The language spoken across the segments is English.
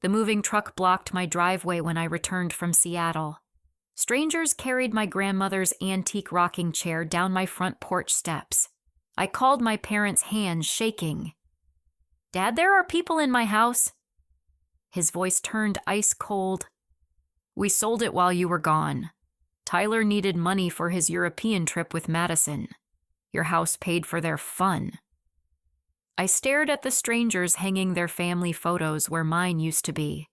The moving truck blocked my driveway when I returned from Seattle. Strangers carried my grandmother's antique rocking chair down my front porch steps. I called my parents' hands shaking. "Dad, there are people in my house." His voice turned ice cold. "We sold it while you were gone. Tyler needed money for his European trip with Madison. Your house paid for their fun." I stared at the strangers hanging their family photos where mine used to be.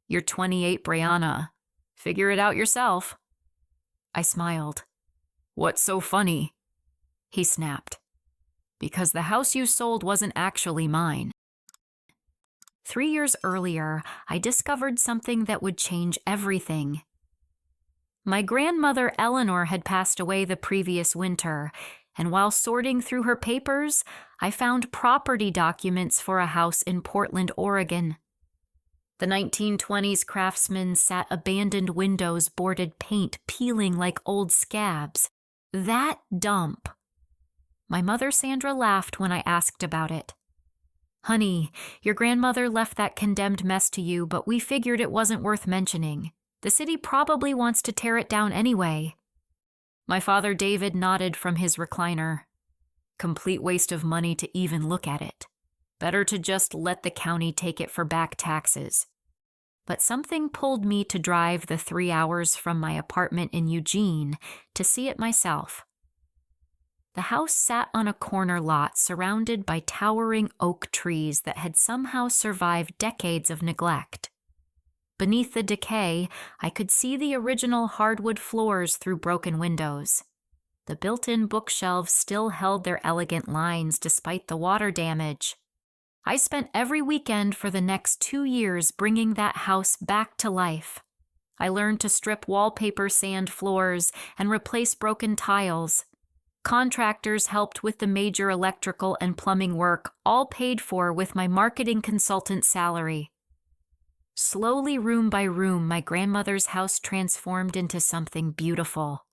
"You're 28, Breana. Figure it out yourself." I smiled. "What's so funny?" He snapped. "Because the house you sold wasn't actually mine." 3 years earlier, I discovered something that would change everything. My grandmother Eleanor had passed away the previous winter, and while sorting through her papers, I found property documents for a house in Portland, Oregon. The 1920s craftsman sat abandoned windows, boarded paint peeling like old scabs. That dump. My mother Sandra laughed when I asked about it. "Honey, your grandmother left that condemned mess to you, but we figured it wasn't worth mentioning. The city probably wants to tear it down anyway." My father David nodded from his recliner. "Complete waste of money to even look at it. Better to just let the county take it for back taxes." But something pulled me to drive the 3 hours from my apartment in Eugene to see it myself. The house sat on a corner lot surrounded by towering oak trees that had somehow survived decades of neglect. Beneath the decay, I could see the original hardwood floors through broken windows. The built-in bookshelves still held their elegant lines despite the water damage. I spent every weekend for the next 2 years bringing that house back to life. I learned to strip wallpaper, sand floors, and replace broken tiles. Contractors helped with the major electrical and plumbing work, all paid for with my marketing consultant salary. Slowly, room by room, my grandmother's house transformed into something beautiful.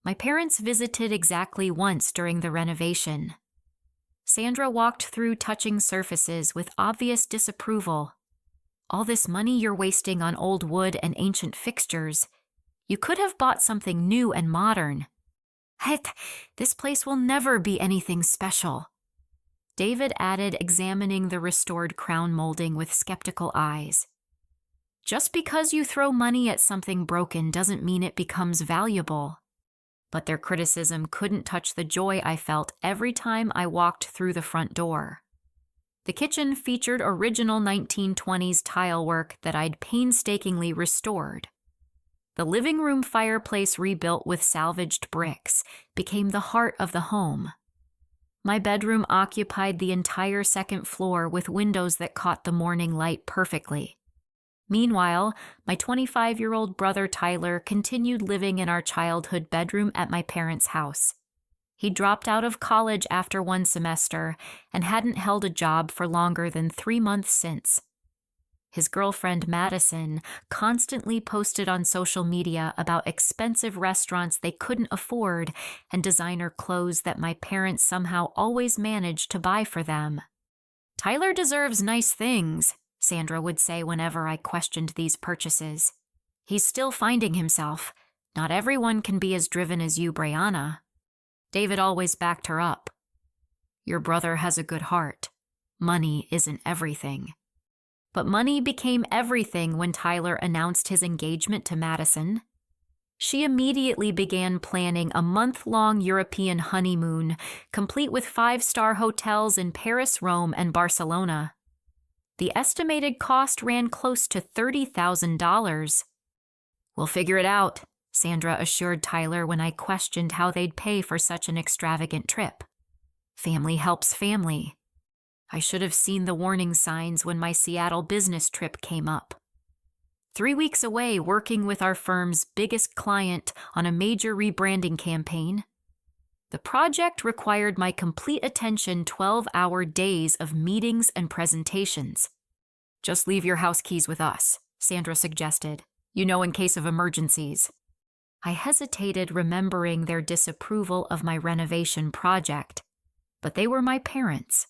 My parents visited exactly once during the renovation. Sandra walked through touching surfaces with obvious disapproval. "All this money you're wasting on old wood and ancient fixtures. You could have bought something new and modern." "Heck, this place will never be anything special," David added, examining the restored crown molding with skeptical eyes. "Just because you throw money at something broken doesn't mean it becomes valuable." But their criticism couldn't touch the joy I felt every time I walked through the front door. The kitchen featured original 1920s tile work that I'd painstakingly restored. The living room fireplace, rebuilt with salvaged bricks, became the heart of the home. My bedroom occupied the entire second floor with windows that caught the morning light perfectly. Meanwhile, my 25-year-old brother Tyler continued living in our childhood bedroom at my parents' house. He dropped out of college after 1 semester and hadn't held a job for longer than 3 months since. His girlfriend Madison constantly posted on social media about expensive restaurants they couldn't afford and designer clothes that my parents somehow always managed to buy for them. "Tyler deserves nice things," Sandra would say whenever I questioned these purchases. "He's still finding himself. Not everyone can be as driven as you, Breana." David always backed her up. "Your brother has a good heart. Money isn't everything." But money became everything when Tyler announced his engagement to Madison. She immediately began planning a month-long European honeymoon, complete with 5-star hotels in Paris, Rome, and Barcelona. The estimated cost ran close to $30,000. "We'll figure it out," Sandra assured Tyler when I questioned how they'd pay for such an extravagant trip. "Family helps family." I should have seen the warning signs when my Seattle business trip came up. 3 weeks away, working with our firm's biggest client on a major rebranding campaign. The project required my complete attention, 12-hour days of meetings and presentations. "Just leave your house keys with us," Sandra suggested. In case of emergencies." I hesitated, remembering their disapproval of my renovation project. But they were my parents.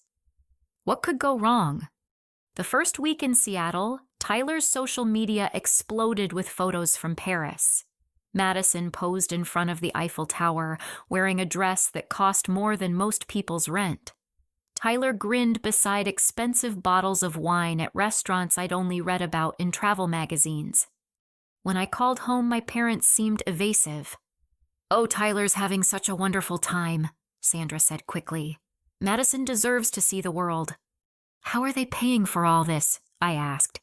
What could go wrong? The first week in Seattle, Tyler's social media exploded with photos from Paris. Madison posed in front of the Eiffel Tower, wearing a dress that cost more than most people's rent. Tyler grinned beside expensive bottles of wine at restaurants I'd only read about in travel magazines. When I called home, my parents seemed evasive. "Oh, Tyler's having such a wonderful time," Sandra said quickly. "Madison deserves to see the world." "How are they paying for all this?" I asked.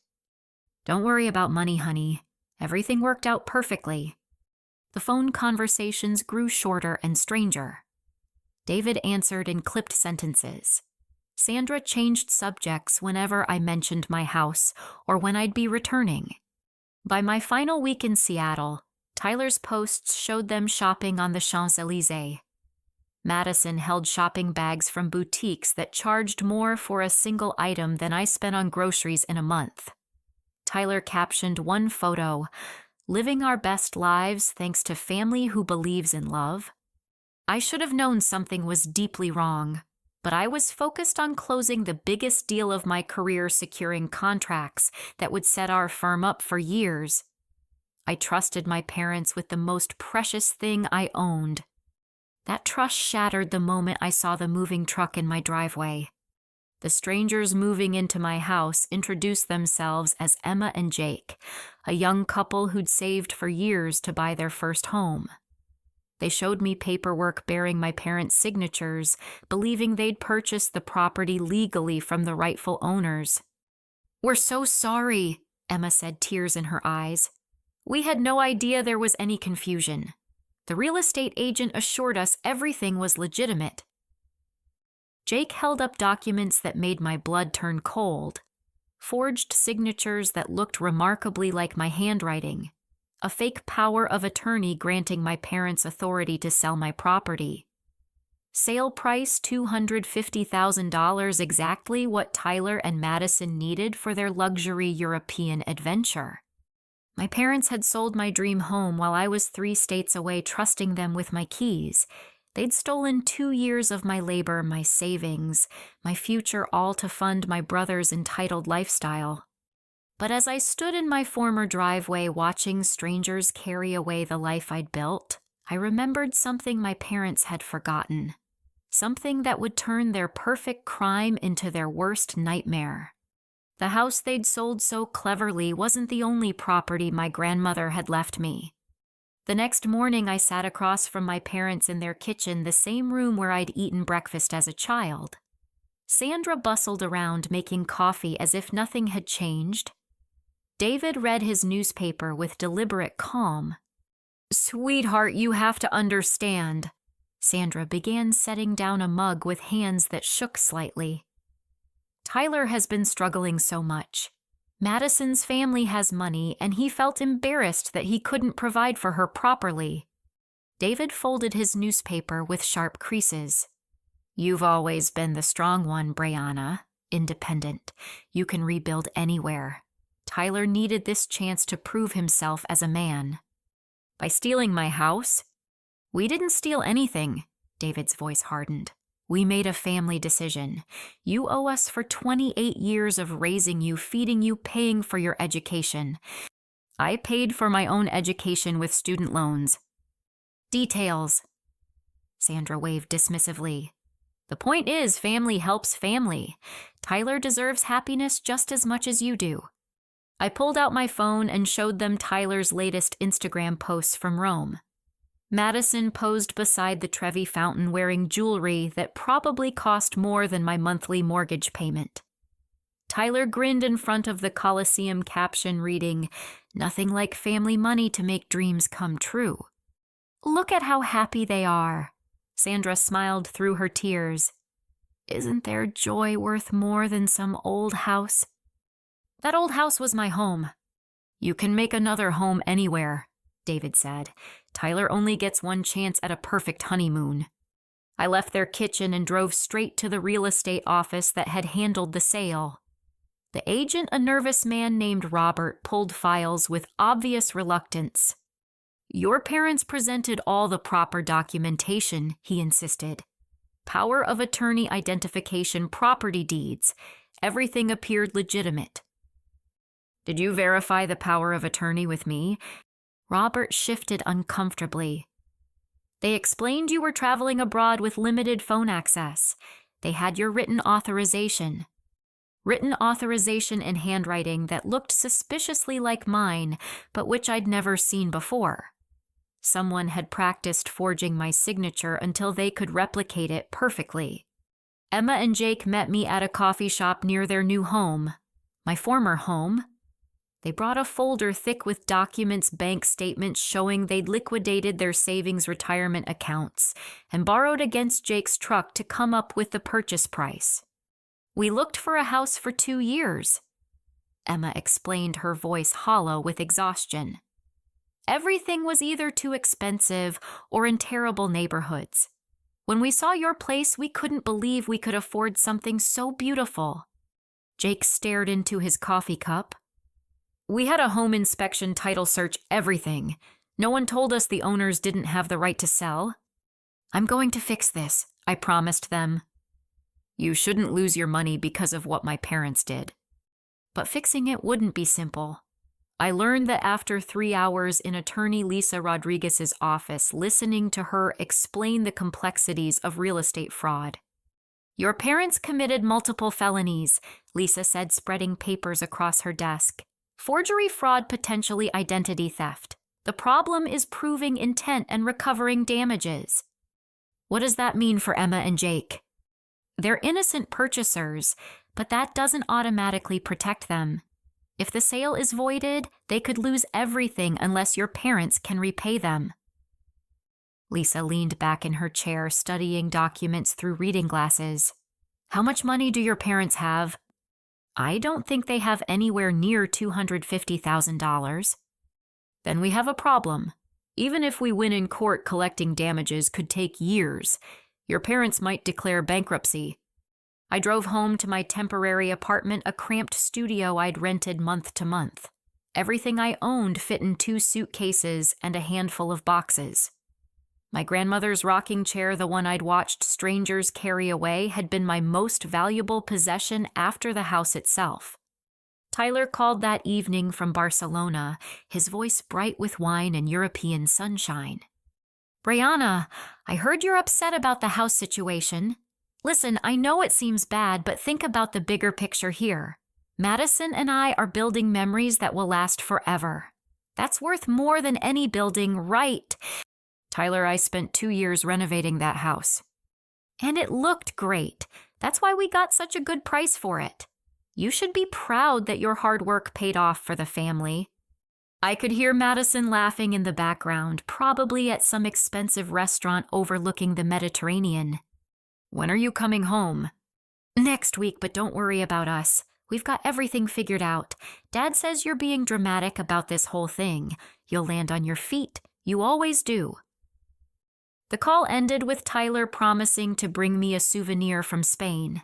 "Don't worry about money, honey. Everything worked out perfectly." The phone conversations grew shorter and stranger. David answered in clipped sentences. Sandra changed subjects whenever I mentioned my house or when I'd be returning. By my final week in Seattle, Tyler's posts showed them shopping on the Champs-Élysées. Madison held shopping bags from boutiques that charged more for a single item than I spent on groceries in a month. Tyler captioned one photo, "Living our best lives thanks to family who believes in love." I should have known something was deeply wrong, but I was focused on closing the biggest deal of my career, securing contracts that would set our firm up for years. I trusted my parents with the most precious thing I owned. That trust shattered the moment I saw the moving truck in my driveway. The strangers moving into my house introduced themselves as Emma and Jake, a young couple who'd saved for years to buy their first home. They showed me paperwork bearing my parents' signatures, believing they'd purchased the property legally from the rightful owners. "We're so sorry," Emma said, tears in her eyes. "We had no idea there was any confusion. The real estate agent assured us everything was legitimate." Jake held up documents that made my blood turn cold. Forged signatures that looked remarkably like my handwriting. A fake power of attorney granting my parents authority to sell my property. Sale price $250,000, exactly what Tyler and Madison needed for their luxury European adventure. My parents had sold my dream home while I was 3 states away, trusting them with my keys. They'd stolen 2 years of my labor, my savings, my future, all to fund my brother's entitled lifestyle. But as I stood in my former driveway watching strangers carry away the life I'd built, I remembered something my parents had forgotten. Something that would turn their perfect crime into their worst nightmare. The house they'd sold so cleverly wasn't the only property my grandmother had left me. The next morning, I sat across from my parents in their kitchen, the same room where I'd eaten breakfast as a child. Sandra bustled around making coffee as if nothing had changed. David read his newspaper with deliberate calm. "Sweetheart, you have to understand." Sandra began setting down a mug with hands that shook slightly. "Tyler has been struggling so much. Madison's family has money, and he felt embarrassed that he couldn't provide for her properly." David folded his newspaper with sharp creases. "You've always been the strong one, Breana. Independent. You can rebuild anywhere. Tyler needed this chance to prove himself as a man." "By stealing my house?" "We didn't steal anything." David's voice hardened. "We made a family decision. You owe us for 28 years of raising you, feeding you, paying for your education. I paid for my own education with student loans." "Details." Sandra waved dismissively. "The point is, family helps family. Tyler deserves happiness just as much as you do." I pulled out my phone and showed them Tyler's latest Instagram posts from Rome. Madison posed beside the Trevi fountain wearing jewelry that probably cost more than my monthly mortgage payment. Tyler grinned in front of the Colosseum, caption reading, "Nothing like family money to make dreams come true." "Look at how happy they are." Sandra smiled through her tears. "Isn't their joy worth more than some old house?" "That old house was my home." "You can make another home anywhere," David said. "Tyler only gets one chance at a perfect honeymoon." I left their kitchen and drove straight to the real estate office that had handled the sale. The agent, a nervous man named Robert, pulled files with obvious reluctance. "Your parents presented all the proper documentation," he insisted. "Power of attorney identification, property deeds. Everything appeared legitimate." Did you verify the power of attorney with me? Robert shifted uncomfortably. They explained you were traveling abroad with limited phone access. They had your written authorization. Written authorization in handwriting that looked suspiciously like mine, but which I'd never seen before. Someone had practiced forging my signature until they could replicate it perfectly. Emma and Jake met me at a coffee shop near their new home, my former home. They brought a folder thick with documents, bank statements showing they'd liquidated their savings retirement accounts and borrowed against Jake's truck to come up with the purchase price. We looked for a house for 2 years. Emma explained, her voice hollow with exhaustion. Everything was either too expensive or in terrible neighborhoods. When we saw your place, we couldn't believe we could afford something so beautiful. Jake stared into his coffee cup. We had a home inspection, title search, everything. No one told us the owners didn't have the right to sell. I'm going to fix this, I promised them. You shouldn't lose your money because of what my parents did. But fixing it wouldn't be simple. I learned that after 3 hours in attorney Lisa Rodriguez's office, listening to her explain the complexities of real estate fraud. Your parents committed multiple felonies, Lisa said, spreading papers across her desk. Forgery, fraud, potentially identity theft. The problem is proving intent and recovering damages. What does that mean for Emma and Jake? They're innocent purchasers, but that doesn't automatically protect them. If the sale is voided, they could lose everything unless your parents can repay them. Lisa leaned back in her chair, studying documents through reading glasses. How much money do your parents have? I don't think they have anywhere near $250,000. Then we have a problem. Even if we win in court, collecting damages could take years. Your parents might declare bankruptcy. I drove home to my temporary apartment, a cramped studio I'd rented month to month. Everything I owned fit in 2 suitcases and a handful of boxes. My grandmother's rocking chair, the one I'd watched strangers carry away, had been my most valuable possession after the house itself. Tyler called that evening from Barcelona, his voice bright with wine and European sunshine. Breana, I heard you're upset about the house situation. Listen, I know it seems bad, but think about the bigger picture here. Madison and I are building memories that will last forever. That's worth more than any building, right? Tyler, I spent 2 years renovating that house. And it looked great. That's why we got such a good price for it. You should be proud that your hard work paid off for the family. I could hear Madison laughing in the background, probably at some expensive restaurant overlooking the Mediterranean. When are you coming home? Next week, but don't worry about us. We've got everything figured out. Dad says you're being dramatic about this whole thing. You'll land on your feet. You always do. The call ended with Tyler promising to bring me a souvenir from Spain.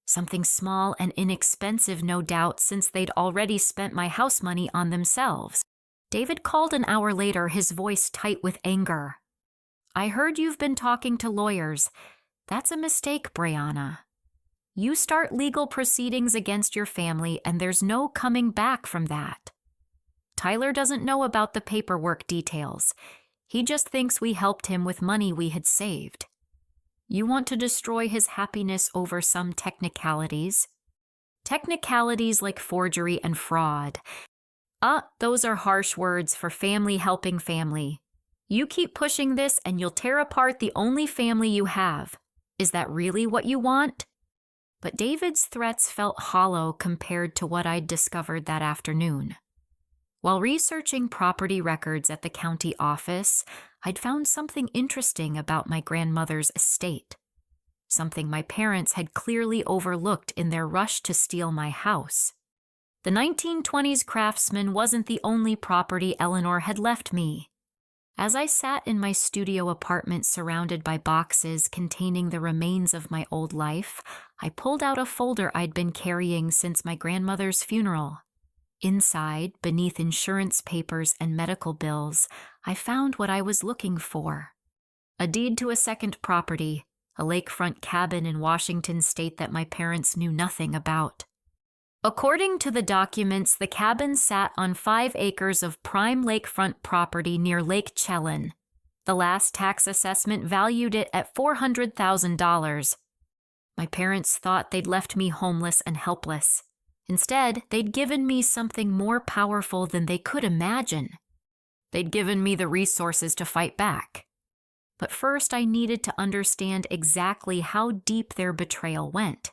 Something small and inexpensive, no doubt, since they'd already spent my house money on themselves. David called an hour later, his voice tight with anger. I heard you've been talking to lawyers. That's a mistake, Breana. You start legal proceedings against your family, and there's no coming back from that. Tyler doesn't know about the paperwork details. He just thinks we helped him with money we had saved. You want to destroy his happiness over some technicalities. Technicalities like forgery and fraud. Those are harsh words for family helping family. You keep pushing this and you'll tear apart the only family you have. Is that really what you want? But David's threats felt hollow compared to what I'd discovered that afternoon. While researching property records at the county office, I'd found something interesting about my grandmother's estate. Something my parents had clearly overlooked in their rush to steal my house. The 1920s Craftsman wasn't the only property Eleanor had left me. As I sat in my studio apartment surrounded by boxes containing the remains of my old life, I pulled out a folder I'd been carrying since my grandmother's funeral. Inside, beneath insurance papers and medical bills, I found what I was looking for. A deed to a second property, a lakefront cabin in Washington state that my parents knew nothing about. According to the documents, the cabin sat on 5 acres of prime lakefront property near Lake Chelan. The last tax assessment valued it at $400,000. My parents thought they'd left me homeless and helpless. Instead, they'd given me something more powerful than they could imagine. They'd given me the resources to fight back. But first, I needed to understand exactly how deep their betrayal went.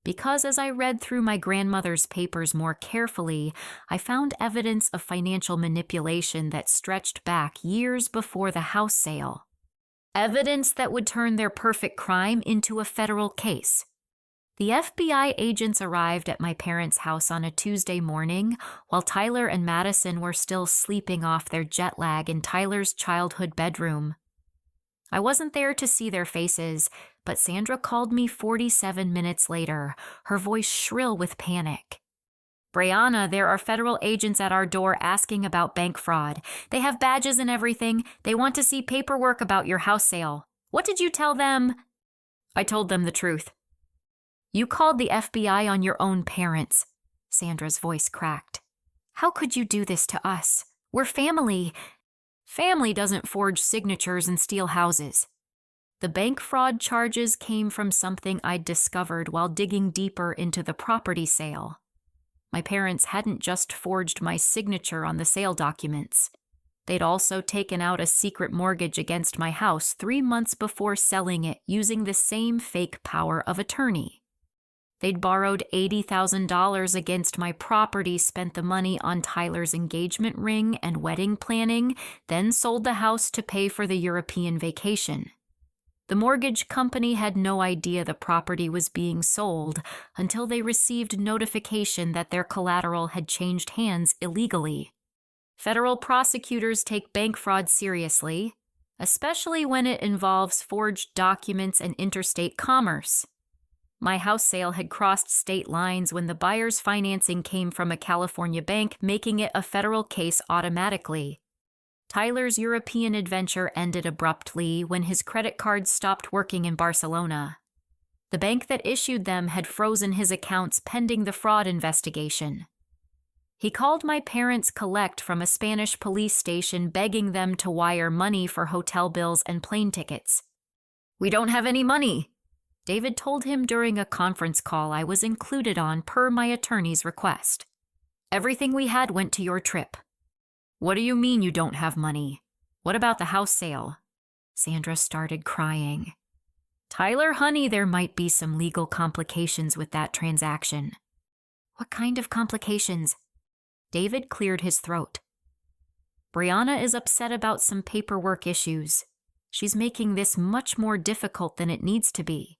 Because as I read through my grandmother's papers more carefully, I found evidence of financial manipulation that stretched back years before the house sale. Evidence that would turn their perfect crime into a federal case. The FBI agents arrived at my parents' house on a Tuesday morning while Tyler and Madison were still sleeping off their jet lag in Tyler's childhood bedroom. I wasn't there to see their faces, but Sandra called me 47 minutes later, her voice shrill with panic. "Breana, there are federal agents at our door asking about bank fraud. They have badges and everything. They want to see paperwork about your house sale. What did you tell them?" I told them the truth. "You called the FBI on your own parents." Sandra's voice cracked. "How could you do this to us? We're family." "Family doesn't forge signatures and steal houses." The bank fraud charges came from something I'd discovered while digging deeper into the property sale. My parents hadn't just forged my signature on the sale documents. They'd also taken out a secret mortgage against my house 3 months before selling it using the same fake power of attorney. They'd borrowed $80,000 against my property, spent the money on Tyler's engagement ring and wedding planning, then sold the house to pay for the European vacation. The mortgage company had no idea the property was being sold until they received notification that their collateral had changed hands illegally. Federal prosecutors take bank fraud seriously, especially when it involves forged documents and interstate commerce. My house sale had crossed state lines when the buyer's financing came from a California bank, making it a federal case automatically. Tyler's European adventure ended abruptly when his credit cards stopped working in Barcelona. The bank that issued them had frozen his accounts pending the fraud investigation. He called my parents collect from a Spanish police station begging them to wire money for hotel bills and plane tickets. "We don't have any money," David told him during a conference call I was included on per my attorney's request. "Everything we had went to your trip." "What do you mean you don't have money? What about the house sale?" Sandra started crying. "Tyler, honey, there might be some legal complications with that transaction." "What kind of complications?" David cleared his throat. "Breana is upset about some paperwork issues. She's making this much more difficult than it needs to be."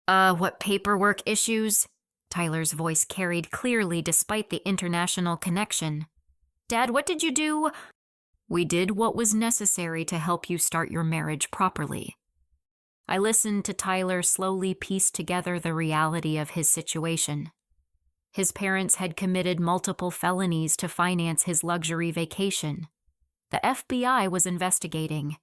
What paperwork issues?" Tyler's voice carried clearly despite the international connection. "Dad, what did you do?" "We did what was necessary to help you start your marriage properly." I listened to Tyler slowly piece together the reality of his situation. His parents had committed multiple felonies to finance his luxury vacation. The FBI was investigating.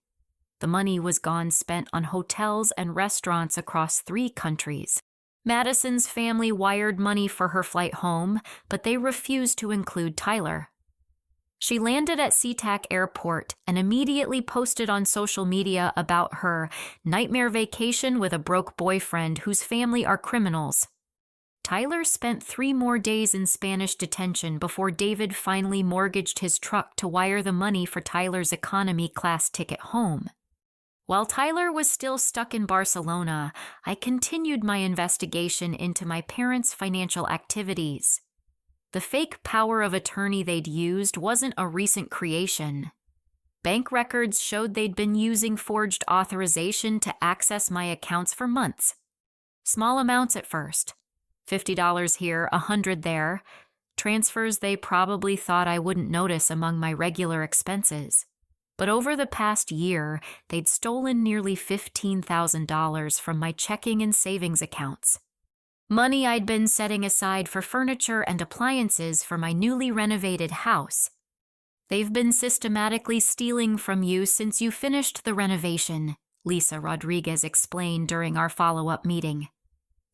The money was gone spent on hotels and restaurants across 3 countries. Madison's family wired money for her flight home, but they refused to include Tyler. She landed at SeaTac Airport and immediately posted on social media about her nightmare vacation with a broke boyfriend whose family are criminals. Tyler spent 3 more days in Spanish detention before David finally mortgaged his truck to wire the money for Tyler's economy class ticket home. While Tyler was still stuck in Barcelona, I continued my investigation into my parents' financial activities. The fake power of attorney they'd used wasn't a recent creation. Bank records showed they'd been using forged authorization to access my accounts for months. Small amounts at first. $50 here, $100 there. Transfers they probably thought I wouldn't notice among my regular expenses. But over the past year, they'd stolen nearly $15,000 from my checking and savings accounts. Money I'd been setting aside for furniture and appliances for my newly renovated house. "They've been systematically stealing from you since you finished the renovation," Lisa Rodriguez explained during our follow-up meeting.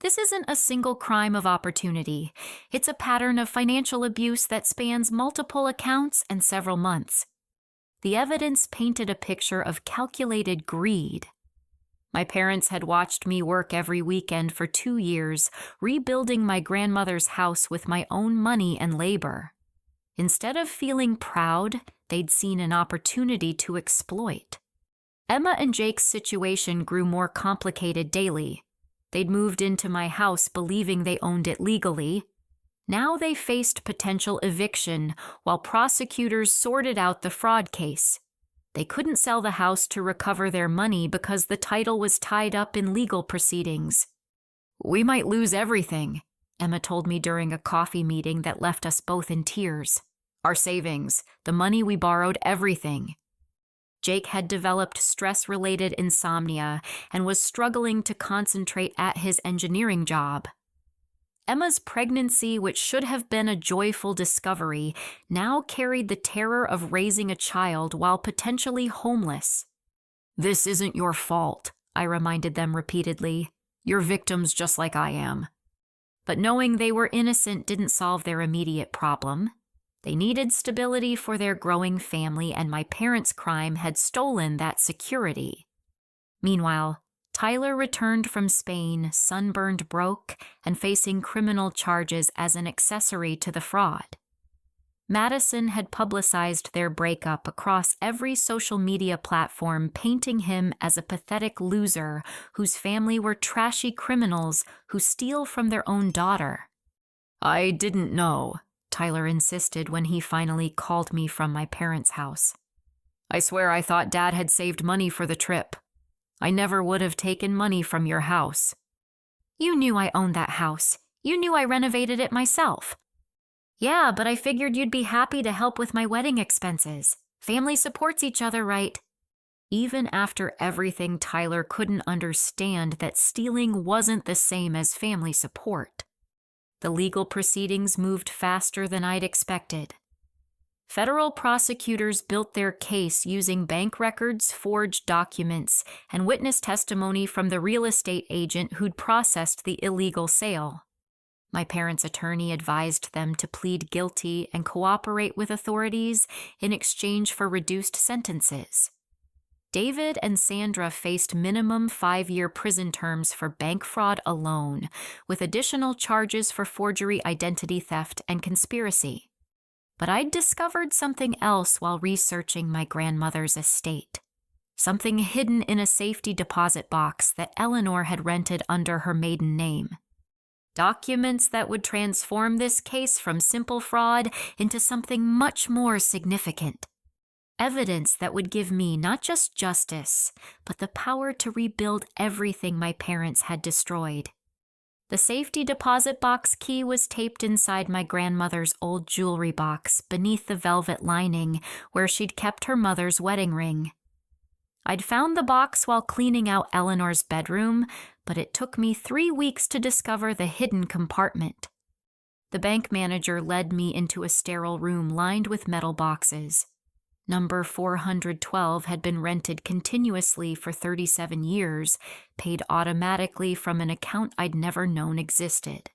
This isn't a single crime of opportunity. It's a pattern of financial abuse that spans multiple accounts and several months. The evidence painted a picture of calculated greed. My parents had watched me work every weekend for 2 years, rebuilding my grandmother's house with my own money and labor. Instead of feeling proud, they'd seen an opportunity to exploit. Emma and Jake's situation grew more complicated daily. They'd moved into my house believing they owned it legally. Now they faced potential eviction while prosecutors sorted out the fraud case. They couldn't sell the house to recover their money because the title was tied up in legal proceedings. "We might lose everything," Emma told me during a coffee meeting that left us both in tears. "Our savings, the money we borrowed, everything." Jake had developed stress-related insomnia and was struggling to concentrate at his engineering job. Emma's pregnancy, which should have been a joyful discovery, now carried the terror of raising a child while potentially homeless. "This isn't your fault," I reminded them repeatedly. "You're victims just like I am." But knowing they were innocent didn't solve their immediate problem. They needed stability for their growing family, and my parents' crime had stolen that security. Meanwhile, Tyler returned from Spain, sunburned broke, and facing criminal charges as an accessory to the fraud. Madison had publicized their breakup across every social media platform, painting him as a pathetic loser whose family were trashy criminals who steal from their own daughter. "I didn't know," Tyler insisted when he finally called me from my parents' house. "I swear I thought Dad had saved money for the trip. I never would have taken money from your house." "You knew I owned that house. You knew I renovated it myself." "Yeah, but I figured you'd be happy to help with my wedding expenses. Family supports each other, right?" Even after everything, Tyler couldn't understand that stealing wasn't the same as family support. The legal proceedings moved faster than I'd expected. Federal prosecutors built their case using bank records, forged documents, and witness testimony from the real estate agent who'd processed the illegal sale. My parents' attorney advised them to plead guilty and cooperate with authorities in exchange for reduced sentences. David and Sandra faced minimum 5-year prison terms for bank fraud alone, with additional charges for forgery, identity theft, and conspiracy. But I'd discovered something else while researching my grandmother's estate. Something hidden in a safety deposit box that Eleanor had rented under her maiden name. Documents that would transform this case from simple fraud into something much more significant. Evidence that would give me not just justice, but the power to rebuild everything my parents had destroyed. The safety deposit box key was taped inside my grandmother's old jewelry box beneath the velvet lining where she'd kept her mother's wedding ring. I'd found the box while cleaning out Eleanor's bedroom, but it took me 3 weeks to discover the hidden compartment. The bank manager led me into a sterile room lined with metal boxes. Number 412 had been rented continuously for 37 years, paid automatically from an account I'd never known existed.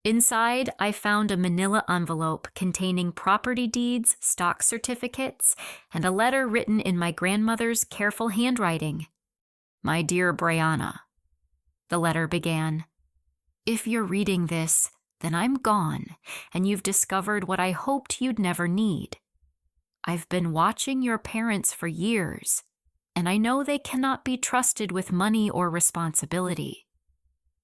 Inside, I found a manila envelope containing property deeds, stock certificates, and a letter written in my grandmother's careful handwriting. "My dear Breana," the letter began. "If you're reading this, then I'm gone, and you've discovered what I hoped you'd never need. I've been watching your parents for years, and I know they cannot be trusted with money or responsibility.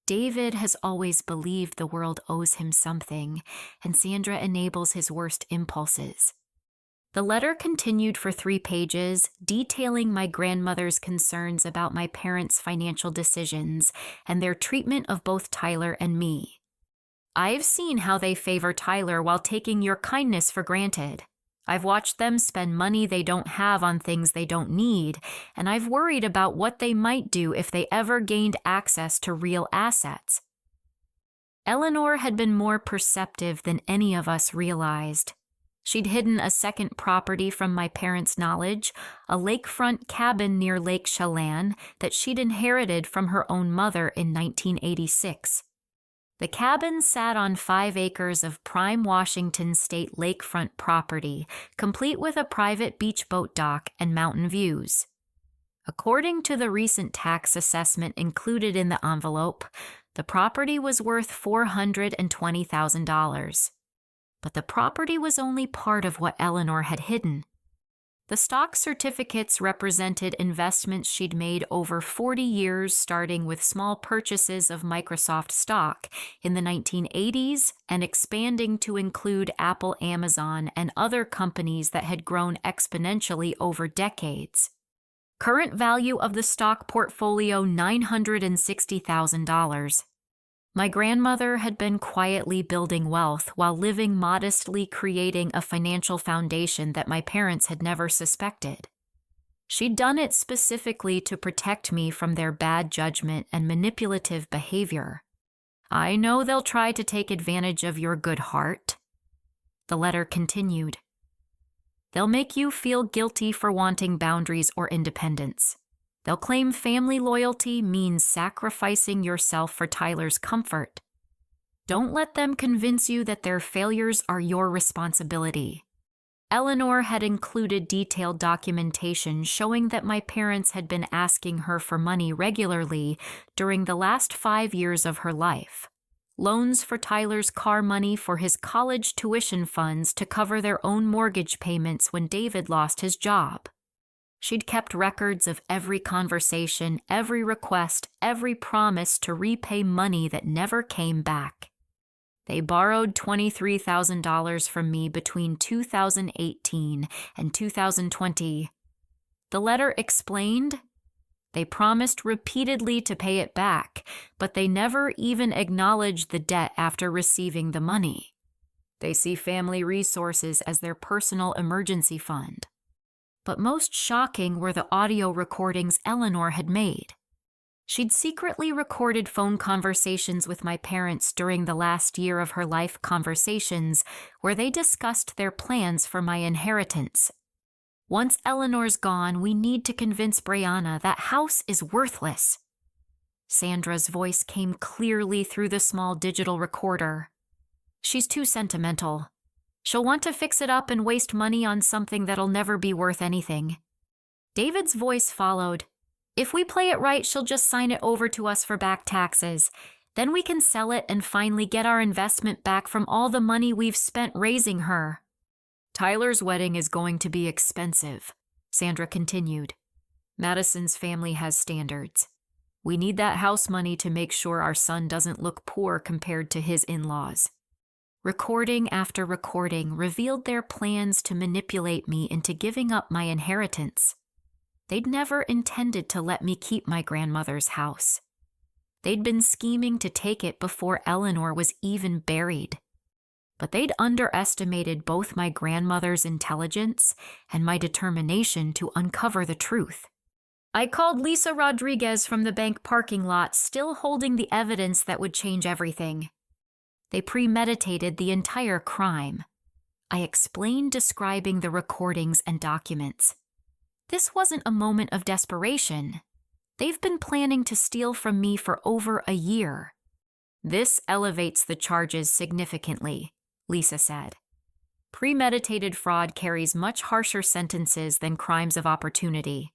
David has always believed the world owes him something, and Sandra enables his worst impulses." The letter continued for 3 pages, detailing my grandmother's concerns about my parents' financial decisions and their treatment of both Tyler and me. "I've seen how they favor Tyler while taking your kindness for granted. I've watched them spend money they don't have on things they don't need, and I've worried about what they might do if they ever gained access to real assets." Eleanor had been more perceptive than any of us realized. She'd hidden a second property from my parents' knowledge, a lakefront cabin near Lake Chelan that she'd inherited from her own mother in 1986. The cabin sat on 5 acres of prime Washington state lakefront property, complete with a private beach boat dock and mountain views. According to the recent tax assessment included in the envelope, the property was worth $420,000. But the property was only part of what Eleanor had hidden. The stock certificates represented investments she'd made over 40 years, starting with small purchases of Microsoft stock in the 1980s and expanding to include Apple, Amazon, and other companies that had grown exponentially over decades. Current value of the stock portfolio, $960,000. My grandmother had been quietly building wealth while living modestly, creating a financial foundation that my parents had never suspected. She'd done it specifically to protect me from their bad judgment and manipulative behavior. I know they'll try to take advantage of your good heart. The letter continued. They'll make you feel guilty for wanting boundaries or independence. They'll claim family loyalty means sacrificing yourself for Tyler's comfort. Don't let them convince you that their failures are your responsibility. Eleanor had included detailed documentation showing that my parents had been asking her for money regularly during the last 5 years of her life. Loans for Tyler's car, money for his college tuition funds to cover their own mortgage payments when David lost his job. She'd kept records of every conversation, every request, every promise to repay money that never came back. They borrowed $23,000 from me between 2018 and 2020. The letter explained they promised repeatedly to pay it back, but they never even acknowledged the debt after receiving the money. They see family resources as their personal emergency fund. But most shocking were the audio recordings Eleanor had made. She'd secretly recorded phone conversations with my parents during the last year of her life, conversations where they discussed their plans for my inheritance. Once Eleanor's gone, we need to convince Breana that house is worthless. Sandra's voice came clearly through the small digital recorder. She's too sentimental. She'll want to fix it up and waste money on something that'll never be worth anything. David's voice followed. If we play it right, she'll just sign it over to us for back taxes. Then we can sell it and finally get our investment back from all the money we've spent raising her. Tyler's wedding is going to be expensive, Sandra continued. Madison's family has standards. We need that house money to make sure our son doesn't look poor compared to his in-laws. Recording after recording revealed their plans to manipulate me into giving up my inheritance. They'd never intended to let me keep my grandmother's house. They'd been scheming to take it before Eleanor was even buried. But they'd underestimated both my grandmother's intelligence and my determination to uncover the truth. I called Lisa Rodriguez from the bank parking lot, still holding the evidence that would change everything. They premeditated the entire crime. I explained, describing the recordings and documents. This wasn't a moment of desperation. They've been planning to steal from me for over a year. This elevates the charges significantly, Lisa said. Premeditated fraud carries much harsher sentences than crimes of opportunity.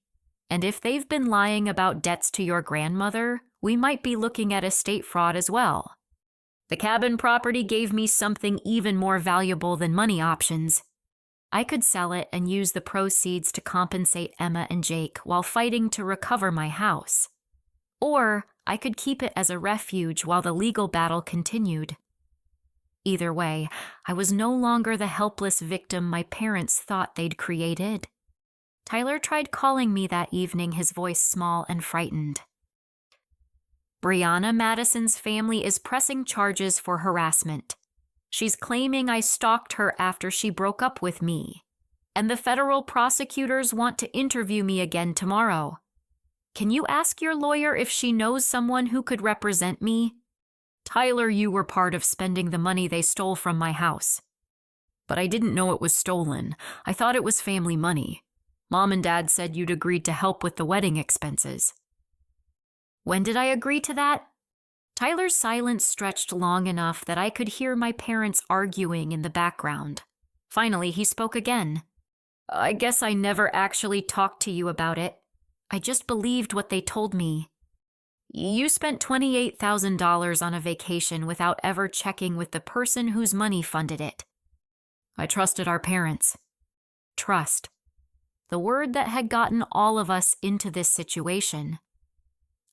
And if they've been lying about debts to your grandmother, we might be looking at estate fraud as well. The cabin property gave me something even more valuable than money options. I could sell it and use the proceeds to compensate Emma and Jake while fighting to recover my house. Or I could keep it as a refuge while the legal battle continued. Either way, I was no longer the helpless victim my parents thought they'd created. Tyler tried calling me that evening, his voice small and frightened. Breana, Madison's family, is pressing charges for harassment. She's claiming I stalked her after she broke up with me, and the federal prosecutors want to interview me again tomorrow. Can you ask your lawyer if she knows someone who could represent me? Tyler, you were part of spending the money they stole from my house. But I didn't know it was stolen. I thought it was family money. Mom and Dad said you'd agreed to help with the wedding expenses. When did I agree to that? Tyler's silence stretched long enough that I could hear my parents arguing in the background. Finally, he spoke again. I guess I never actually talked to you about it. I just believed what they told me. You spent $28,000 on a vacation without ever checking with the person whose money funded it. I trusted our parents. Trust. The word that had gotten all of us into this situation.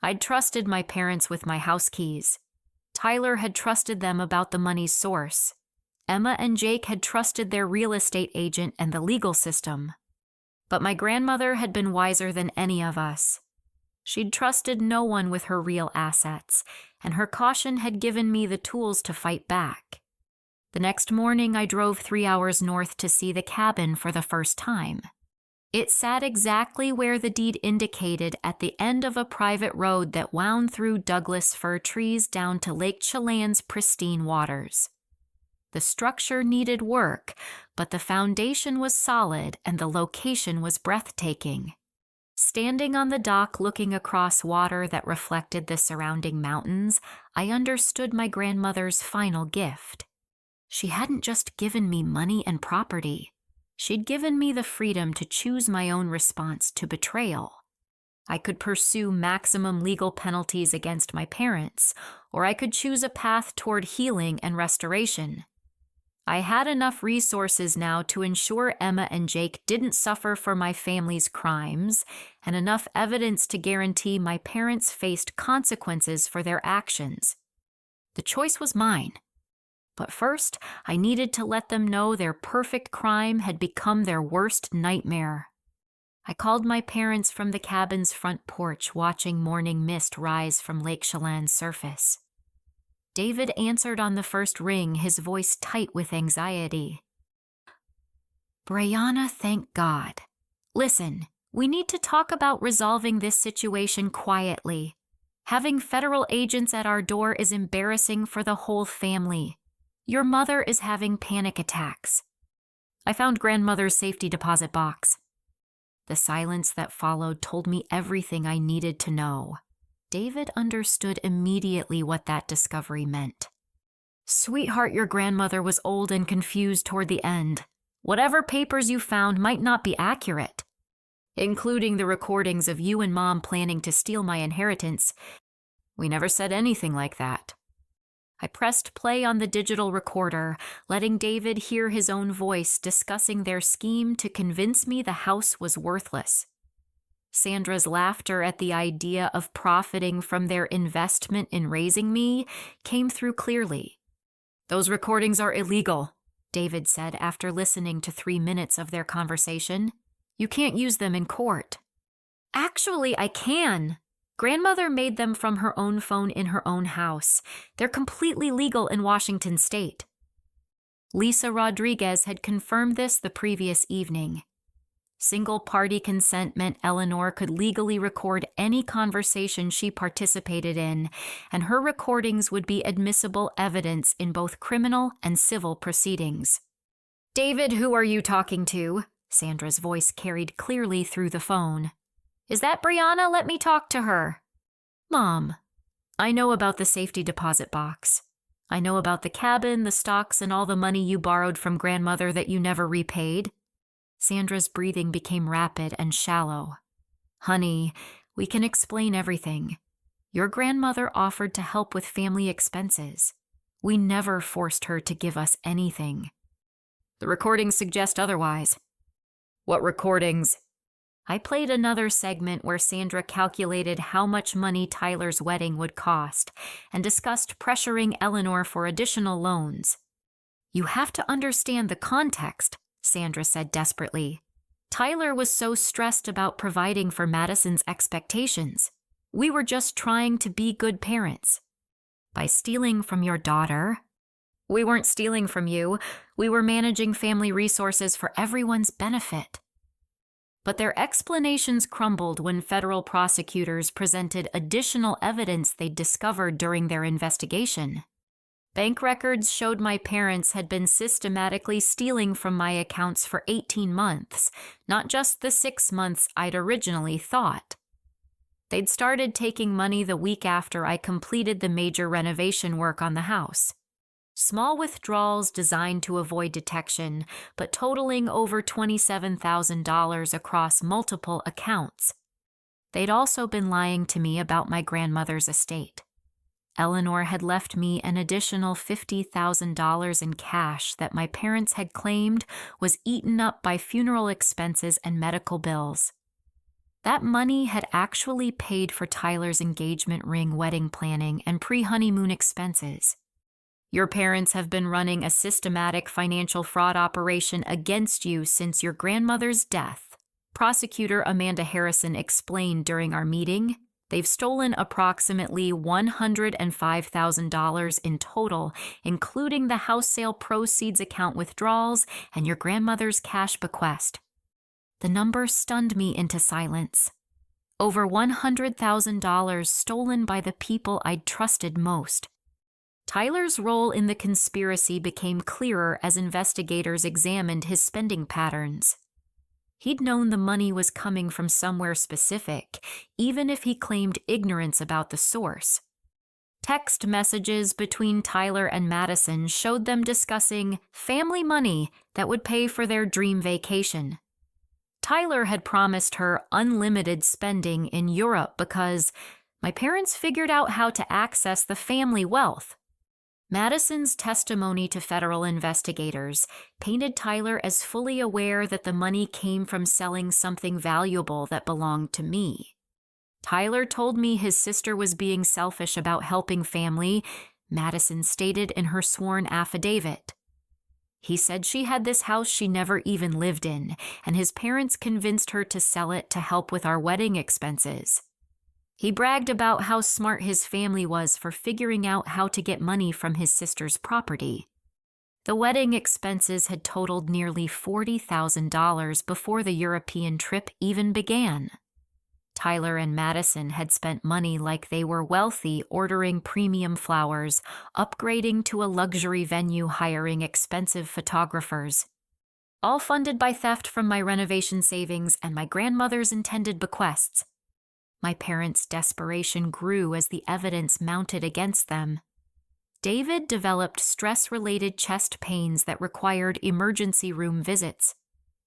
I'd trusted my parents with my house keys. Tyler had trusted them about the money's source. Emma and Jake had trusted their real estate agent and the legal system. But my grandmother had been wiser than any of us. She'd trusted no one with her real assets, and her caution had given me the tools to fight back. The next morning, I drove 3 hours north to see the cabin for the first time. It sat exactly where the deed indicated, at the end of a private road that wound through Douglas fir trees down to Lake Chelan's pristine waters. The structure needed work, but the foundation was solid and the location was breathtaking. Standing on the dock looking across water that reflected the surrounding mountains, I understood my grandmother's final gift. She hadn't just given me money and property. She'd given me the freedom to choose my own response to betrayal. I could pursue maximum legal penalties against my parents, or I could choose a path toward healing and restoration. I had enough resources now to ensure Emma and Jake didn't suffer for my family's crimes, and enough evidence to guarantee my parents faced consequences for their actions. The choice was mine. But first, I needed to let them know their perfect crime had become their worst nightmare. I called my parents from the cabin's front porch, watching morning mist rise from Lake Chelan's surface. David answered on the first ring, his voice tight with anxiety. Breana, thank God. Listen, we need to talk about resolving this situation quietly. Having federal agents at our door is embarrassing for the whole family. Your mother is having panic attacks. I found grandmother's safety deposit box. The silence that followed told me everything I needed to know. David understood immediately what that discovery meant. Sweetheart, your grandmother was old and confused toward the end. Whatever papers you found might not be accurate, including the recordings of you and Mom planning to steal my inheritance. We never said anything like that. I pressed play on the digital recorder, letting David hear his own voice discussing their scheme to convince me the house was worthless. Sandra's laughter at the idea of profiting from their investment in raising me came through clearly. Those recordings are illegal, David said after listening to 3 minutes of their conversation. You can't use them in court. Actually, I can. Grandmother made them from her own phone in her own house. They're completely legal in Washington state. Lisa Rodriguez had confirmed this the previous evening. Single-party consent meant Eleanor could legally record any conversation she participated in, and her recordings would be admissible evidence in both criminal and civil proceedings. David, who are you talking to? Sandra's voice carried clearly through the phone. Is that Breana? Let me talk to her. Mom, I know about the safety deposit box. I know about the cabin, the stocks, and all the money you borrowed from grandmother that you never repaid. Sandra's breathing became rapid and shallow. Honey, we can explain everything. Your grandmother offered to help with family expenses. We never forced her to give us anything. The recordings suggest otherwise. What recordings? I played another segment where Sandra calculated how much money Tyler's wedding would cost and discussed pressuring Eleanor for additional loans. You have to understand the context, Sandra said desperately. Tyler was so stressed about providing for Madison's expectations. We were just trying to be good parents. By stealing from your daughter? We weren't stealing from you. We were managing family resources for everyone's benefit. But their explanations crumbled when federal prosecutors presented additional evidence they'd discovered during their investigation. Bank records showed my parents had been systematically stealing from my accounts for 18 months, not just the 6 months I'd originally thought. They'd started taking money the week after I completed the major renovation work on the house. Small withdrawals designed to avoid detection, but totaling over $27,000 across multiple accounts. They'd also been lying to me about my grandmother's estate. Eleanor had left me an additional $50,000 in cash that my parents had claimed was eaten up by funeral expenses and medical bills. That money had actually paid for Tyler's engagement ring, wedding planning, and pre-honeymoon expenses. Your parents have been running a systematic financial fraud operation against you since your grandmother's death, Prosecutor Amanda Harrison explained during our meeting. They've stolen approximately $105,000 in total, including the house sale proceeds account withdrawals and your grandmother's cash bequest. The number stunned me into silence. Over $100,000 stolen by the people I'd trusted most. Tyler's role in the conspiracy became clearer as investigators examined his spending patterns. He'd known the money was coming from somewhere specific, even if he claimed ignorance about the source. Text messages between Tyler and Madison showed them discussing family money that would pay for their dream vacation. Tyler had promised her unlimited spending in Europe because my parents figured out how to access the family wealth. Madison's testimony to federal investigators painted Tyler as fully aware that the money came from selling something valuable that belonged to me. Tyler told me his sister was being selfish about helping family, Madison stated in her sworn affidavit. He said she had this house she never even lived in, and his parents convinced her to sell it to help with our wedding expenses. He bragged about how smart his family was for figuring out how to get money from his sister's property. The wedding expenses had totaled nearly $40,000 before the European trip even began. Tyler and Madison had spent money like they were wealthy, ordering premium flowers, upgrading to a luxury venue, hiring expensive photographers. All funded by theft from my renovation savings and my grandmother's intended bequests. My parents' desperation grew as the evidence mounted against them. David developed stress-related chest pains that required emergency room visits.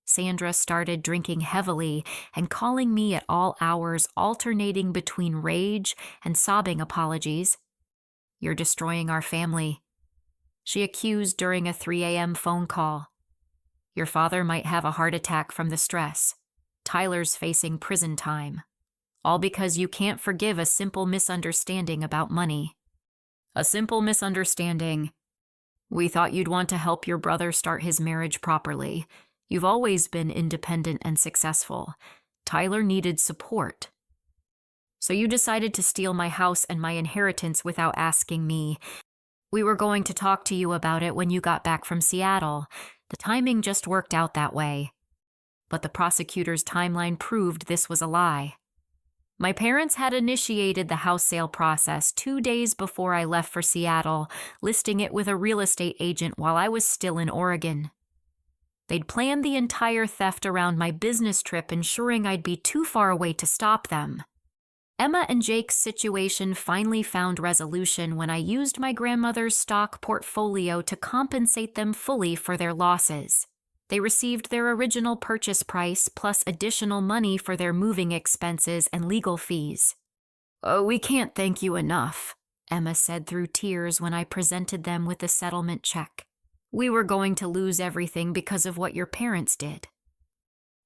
Sandra started drinking heavily and calling me at all hours, alternating between rage and sobbing apologies. "You're destroying our family," she accused during a 3 a.m. phone call. "Your father might have a heart attack from the stress. Tyler's facing prison time. All because you can't forgive a simple misunderstanding about money." "A simple misunderstanding. We thought you'd want to help your brother start his marriage properly. You've always been independent and successful. Tyler needed support. So you decided to steal my house and my inheritance without asking me. We were going to talk to you about it when you got back from Seattle. The timing just worked out that way." But the prosecutor's timeline proved this was a lie. My parents had initiated the house sale process 2 days before I left for Seattle, listing it with a real estate agent while I was still in Oregon. They'd planned the entire theft around my business trip, ensuring I'd be too far away to stop them. Emma and Jake's situation finally found resolution when I used my grandmother's stock portfolio to compensate them fully for their losses. They received their original purchase price plus additional money for their moving expenses and legal fees. "Oh, we can't thank you enough," Emma said through tears when I presented them with the settlement check. "We were going to lose everything because of what your parents did."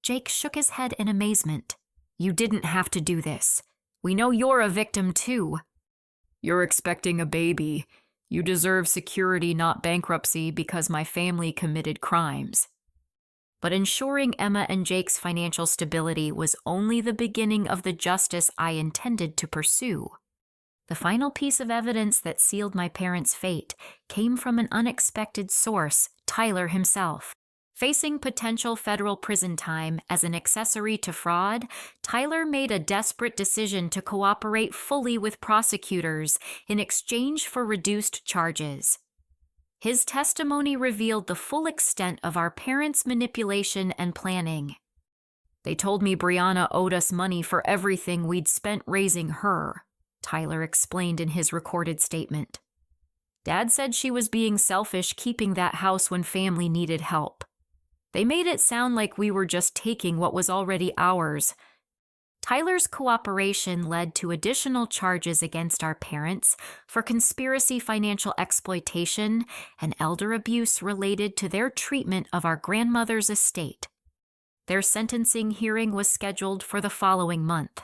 Jake shook his head in amazement. "You didn't have to do this. We know you're a victim too." "You're expecting a baby. You deserve security, not bankruptcy, because my family committed crimes." But ensuring Emma and Jake's financial stability was only the beginning of the justice I intended to pursue. The final piece of evidence that sealed my parents' fate came from an unexpected source, Tyler himself. Facing potential federal prison time as an accessory to fraud, Tyler made a desperate decision to cooperate fully with prosecutors in exchange for reduced charges. His testimony revealed the full extent of our parents' manipulation and planning. They told me Breana owed us money for everything we'd spent raising her, Tyler explained in his recorded statement. Dad said she was being selfish keeping that house when family needed help. They made it sound like we were just taking what was already ours. Tyler's cooperation led to additional charges against our parents for conspiracy financial exploitation and elder abuse related to their treatment of our grandmother's estate. Their sentencing hearing was scheduled for the following month.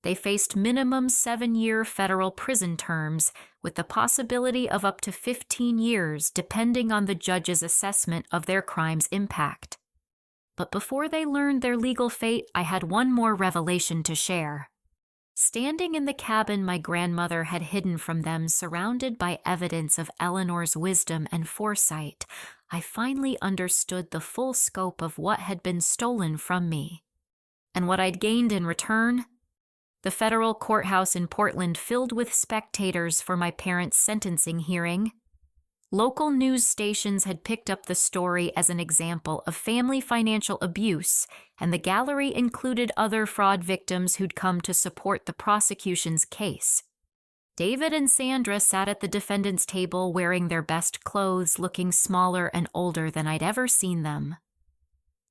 They faced minimum 7-year federal prison terms with the possibility of up to 15 years depending on the judge's assessment of their crime's impact. But before they learned their legal fate, I had one more revelation to share. Standing in the cabin my grandmother had hidden from them, surrounded by evidence of Eleanor's wisdom and foresight, I finally understood the full scope of what had been stolen from me. And what I'd gained in return? The federal courthouse in Portland filled with spectators for my parents' sentencing hearing. Local news stations had picked up the story as an example of family financial abuse, and the gallery included other fraud victims who'd come to support the prosecution's case. David and Sandra sat at the defendant's table wearing their best clothes, looking smaller and older than I'd ever seen them.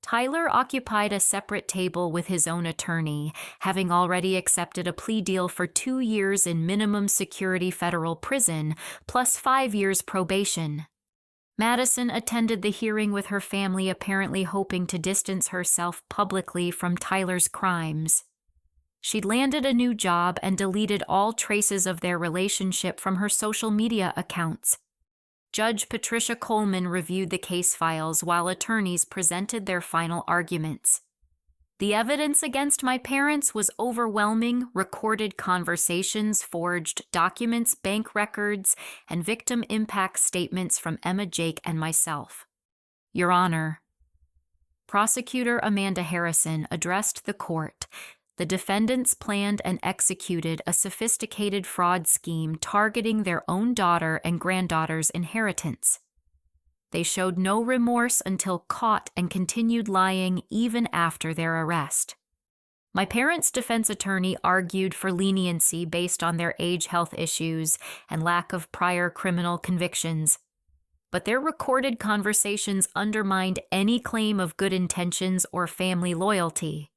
Tyler occupied a separate table with his own attorney, having already accepted a plea deal for 2 years in minimum security federal prison, plus 5 years probation. Madison attended the hearing with her family, apparently hoping to distance herself publicly from Tyler's crimes. She'd landed a new job and deleted all traces of their relationship from her social media accounts. Judge Patricia Coleman reviewed the case files while attorneys presented their final arguments. The evidence against my parents was overwhelming: recorded conversations, forged documents, bank records, and victim impact statements from Emma, Jake, and myself. Your Honor, Prosecutor Amanda Harrison addressed the court. The defendants planned and executed a sophisticated fraud scheme targeting their own daughter and granddaughter's inheritance. They showed no remorse until caught and continued lying even after their arrest. My parents' defense attorney argued for leniency based on their age, health issues, and lack of prior criminal convictions. But their recorded conversations undermined any claim of good intentions or family loyalty.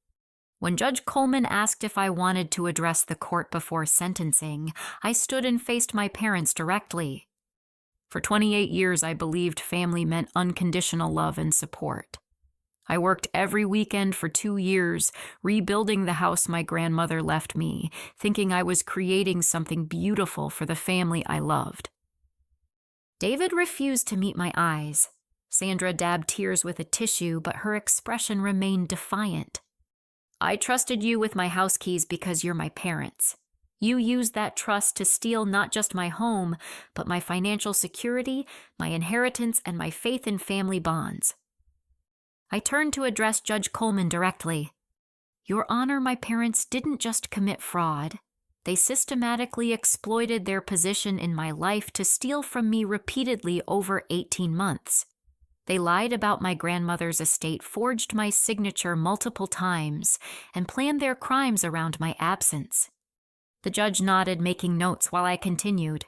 When Judge Coleman asked if I wanted to address the court before sentencing, I stood and faced my parents directly. For 28 years, I believed family meant unconditional love and support. I worked every weekend for 2 years, rebuilding the house my grandmother left me, thinking I was creating something beautiful for the family I loved. David refused to meet my eyes. Sandra dabbed tears with a tissue, but her expression remained defiant. I trusted you with my house keys because you're my parents. You used that trust to steal not just my home, but my financial security, my inheritance, and my faith in family bonds. I turned to address Judge Coleman directly. Your Honor, my parents didn't just commit fraud. They systematically exploited their position in my life to steal from me repeatedly over 18 months. They lied about my grandmother's estate, forged my signature multiple times, and planned their crimes around my absence. The judge nodded, making notes while I continued.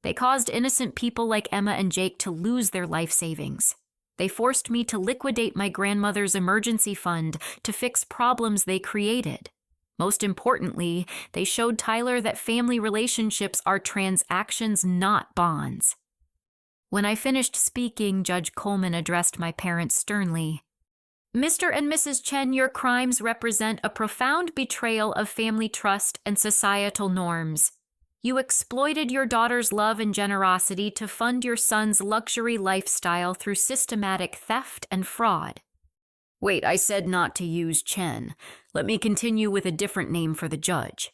They caused innocent people like Emma and Jake to lose their life savings. They forced me to liquidate my grandmother's emergency fund to fix problems they created. Most importantly, they showed Tyler that family relationships are transactions, not bonds. When I finished speaking, Judge Coleman addressed my parents sternly. Mr. and Mrs. Chen, your crimes represent a profound betrayal of family trust and societal norms. You exploited your daughter's love and generosity to fund your son's luxury lifestyle through systematic theft and fraud. Wait, I said not to use Chen. Let me continue with a different name for the judge.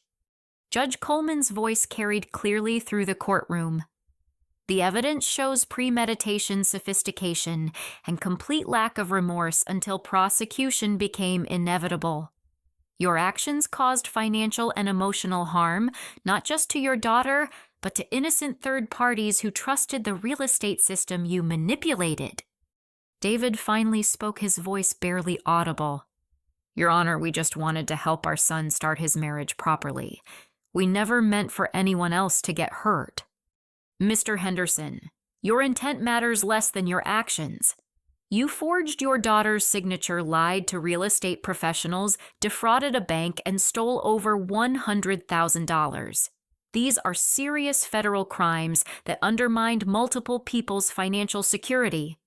Judge Coleman's voice carried clearly through the courtroom. The evidence shows premeditation, sophistication, and complete lack of remorse until prosecution became inevitable. Your actions caused financial and emotional harm, not just to your daughter, but to innocent third parties who trusted the real estate system you manipulated. David finally spoke, his voice barely audible. Your Honor, we just wanted to help our son start his marriage properly. We never meant for anyone else to get hurt. Mr. Henderson, your intent matters less than your actions. You forged your daughter's signature, lied to real estate professionals, defrauded a bank, and stole over $100,000. These are serious federal crimes that undermined multiple people's financial security.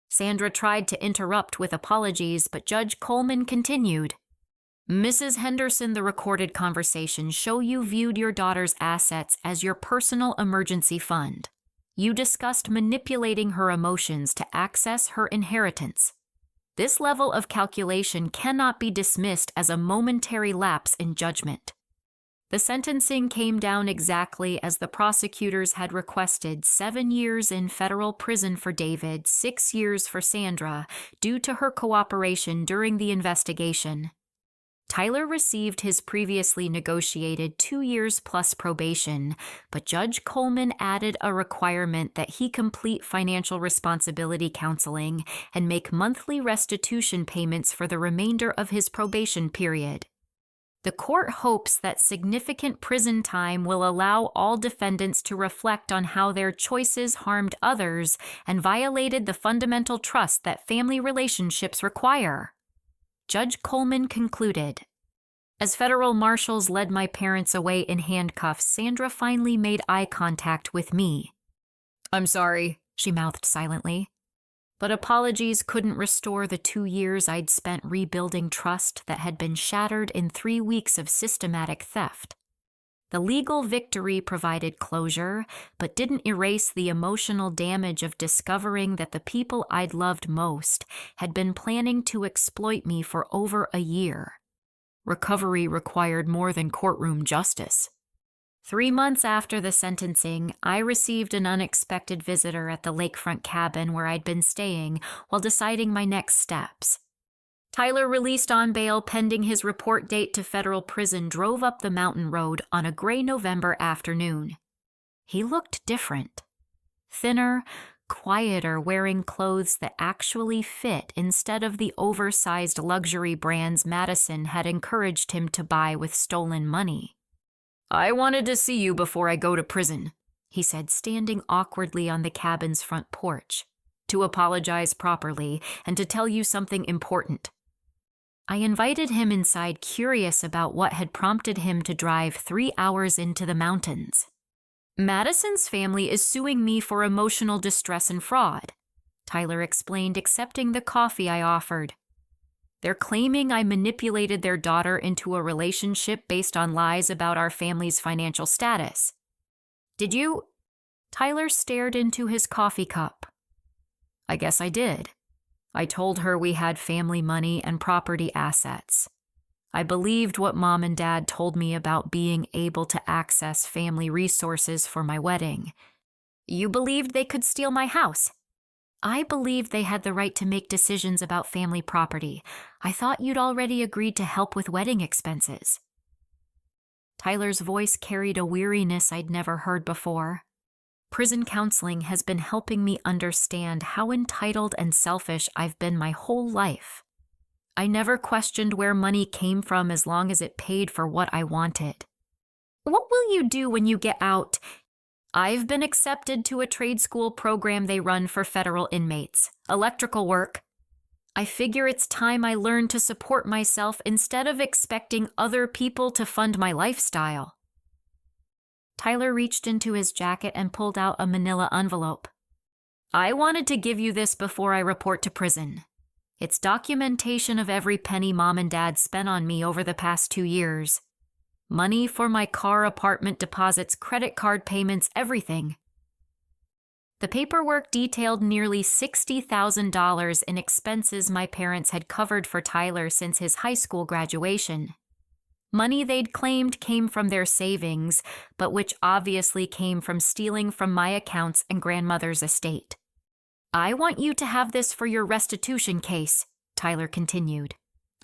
Sandra tried to interrupt with apologies, but Judge Coleman continued. Mrs. Henderson, the recorded conversations show you viewed your daughter's assets as your personal emergency fund. You discussed manipulating her emotions to access her inheritance. This level of calculation cannot be dismissed as a momentary lapse in judgment. The sentencing came down exactly as the prosecutors had requested: 7 years in federal prison for David, 6 years for Sandra, due to her cooperation during the investigation. Tyler received his previously negotiated 2 years plus probation, but Judge Coleman added a requirement that he complete financial responsibility counseling and make monthly restitution payments for the remainder of his probation period. The court hopes that significant prison time will allow all defendants to reflect on how their choices harmed others and violated the fundamental trust that family relationships require. Judge Coleman concluded. As federal marshals led my parents away in handcuffs, Sandra finally made eye contact with me. I'm sorry, she mouthed silently. But apologies couldn't restore the 2 years I'd spent rebuilding trust that had been shattered in 3 weeks of systematic theft. The legal victory provided closure, but didn't erase the emotional damage of discovering that the people I'd loved most had been planning to exploit me for over a year. Recovery required more than courtroom justice. 3 months after the sentencing, I received an unexpected visitor at the lakefront cabin where I'd been staying while deciding my next steps. Tyler, released on bail pending his report date to federal prison, drove up the mountain road on a gray November afternoon. He looked different. Thinner, quieter, wearing clothes that actually fit instead of the oversized luxury brands Madison had encouraged him to buy with stolen money. I wanted to see you before I go to prison, he said, standing awkwardly on the cabin's front porch, to apologize properly and to tell you something important. I invited him inside, curious about what had prompted him to drive 3 hours into the mountains. Madison's family is suing me for emotional distress and fraud, Tyler explained, accepting the coffee I offered. They're claiming I manipulated their daughter into a relationship based on lies about our family's financial status. Did you? Tyler stared into his coffee cup. I guess I did. I told her we had family money and property assets. I believed what Mom and Dad told me about being able to access family resources for my wedding. You believed they could steal my house? I believed they had the right to make decisions about family property. I thought you'd already agreed to help with wedding expenses. Tyler's voice carried a weariness I'd never heard before. Prison counseling has been helping me understand how entitled and selfish I've been my whole life. I never questioned where money came from as long as it paid for what I wanted. What will you do when you get out? I've been accepted to a trade school program they run for federal inmates. Electrical work. I figure it's time I learned to support myself instead of expecting other people to fund my lifestyle. Tyler reached into his jacket and pulled out a manila envelope. I wanted to give you this before I report to prison. It's documentation of every penny Mom and Dad spent on me over the past 2 years. Money for my car, apartment deposits, credit card payments, everything. The paperwork detailed nearly $60,000 in expenses my parents had covered for Tyler since his high school graduation. Money they'd claimed came from their savings, but which obviously came from stealing from my accounts and grandmother's estate. I want you to have this for your restitution case, Tyler continued.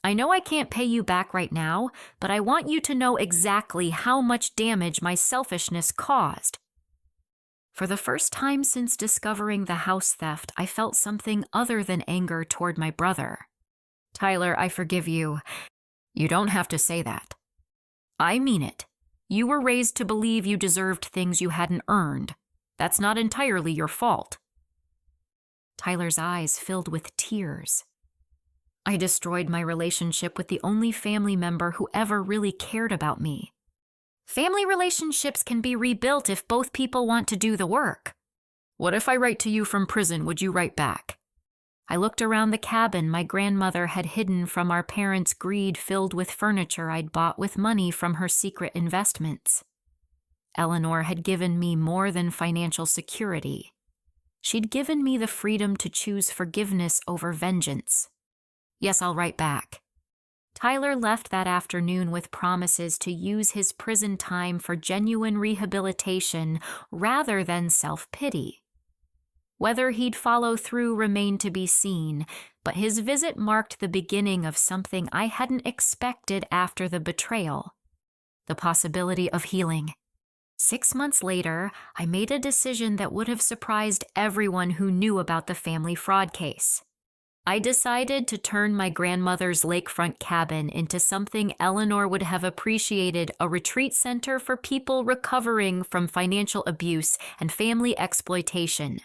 I know I can't pay you back right now, but I want you to know exactly how much damage my selfishness caused. For the first time since discovering the house theft, I felt something other than anger toward my brother. Tyler, I forgive you. You don't have to say that. I mean it. You were raised to believe you deserved things you hadn't earned. That's not entirely your fault. Tyler's eyes filled with tears. I destroyed my relationship with the only family member who ever really cared about me. Family relationships can be rebuilt if both people want to do the work. What if I write to you from prison? Would you write back? I looked around the cabin my grandmother had hidden from our parents' greed filled with furniture I'd bought with money from her secret investments. Eleanor had given me more than financial security. She'd given me the freedom to choose forgiveness over vengeance. Yes, I'll write back. Tyler left that afternoon with promises to use his prison time for genuine rehabilitation rather than self-pity. Whether he'd follow through remained to be seen, but his visit marked the beginning of something I hadn't expected after the betrayal: the possibility of healing. 6 months later, I made a decision that would have surprised everyone who knew about the family fraud case. I decided to turn my grandmother's lakefront cabin into something Eleanor would have appreciated: a retreat center for people recovering from financial abuse and family exploitation.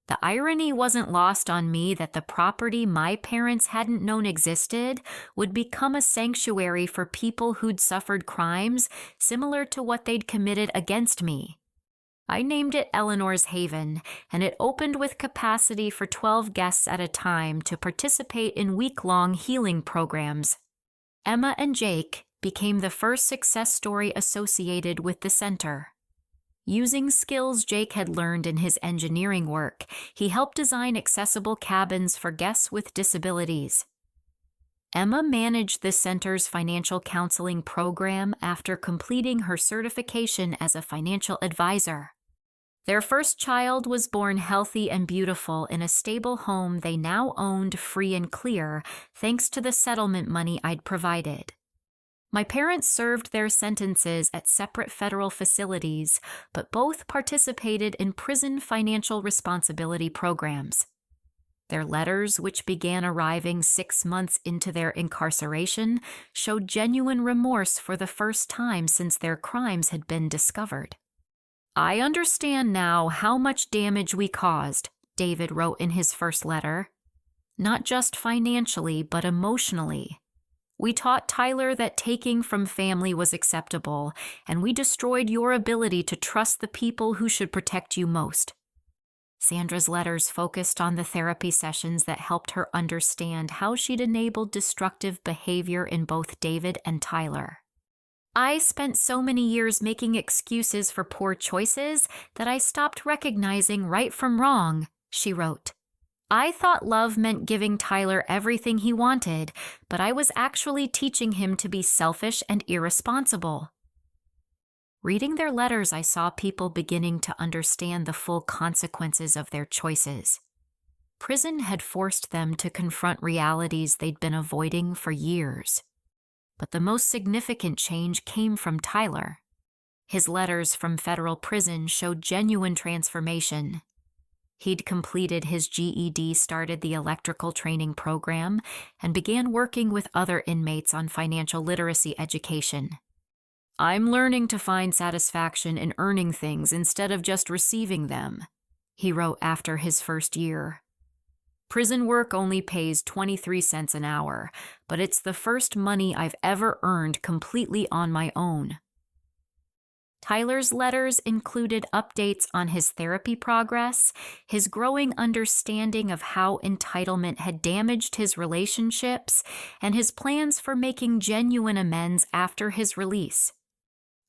The irony wasn't lost on me that the property my parents hadn't known existed would become a sanctuary for people who'd suffered crimes similar to what they'd committed against me. I named it Eleanor's Haven, and it opened with capacity for 12 guests at a time to participate in week-long healing programs. Emma and Jake became the first success story associated with the center. Using skills Jake had learned in his engineering work, he helped design accessible cabins for guests with disabilities. Emma managed the center's financial counseling program after completing her certification as a financial advisor. Their first child was born healthy and beautiful in a stable home they now owned free and clear, thanks to the settlement money I'd provided. My parents served their sentences at separate federal facilities, but both participated in prison financial responsibility programs. Their letters, which began arriving 6 months into their incarceration, showed genuine remorse for the first time since their crimes had been discovered. I understand now how much damage we caused, David wrote in his first letter. Not just financially, but emotionally. We taught Tyler that taking from family was acceptable, and we destroyed your ability to trust the people who should protect you most. Sandra's letters focused on the therapy sessions that helped her understand how she'd enabled destructive behavior in both David and Tyler. I spent so many years making excuses for poor choices that I stopped recognizing right from wrong, she wrote. I thought love meant giving Tyler everything he wanted, but I was actually teaching him to be selfish and irresponsible. Reading their letters, I saw people beginning to understand the full consequences of their choices. Prison had forced them to confront realities they'd been avoiding for years. But the most significant change came from Tyler. His letters from federal prison showed genuine transformation. He'd completed his GED, started the electrical training program, and began working with other inmates on financial literacy education. I'm learning to find satisfaction in earning things instead of just receiving them, he wrote after his first year. Prison work only pays 23 cents an hour, but it's the first money I've ever earned completely on my own. Tyler's letters included updates on his therapy progress, his growing understanding of how entitlement had damaged his relationships, and his plans for making genuine amends after his release.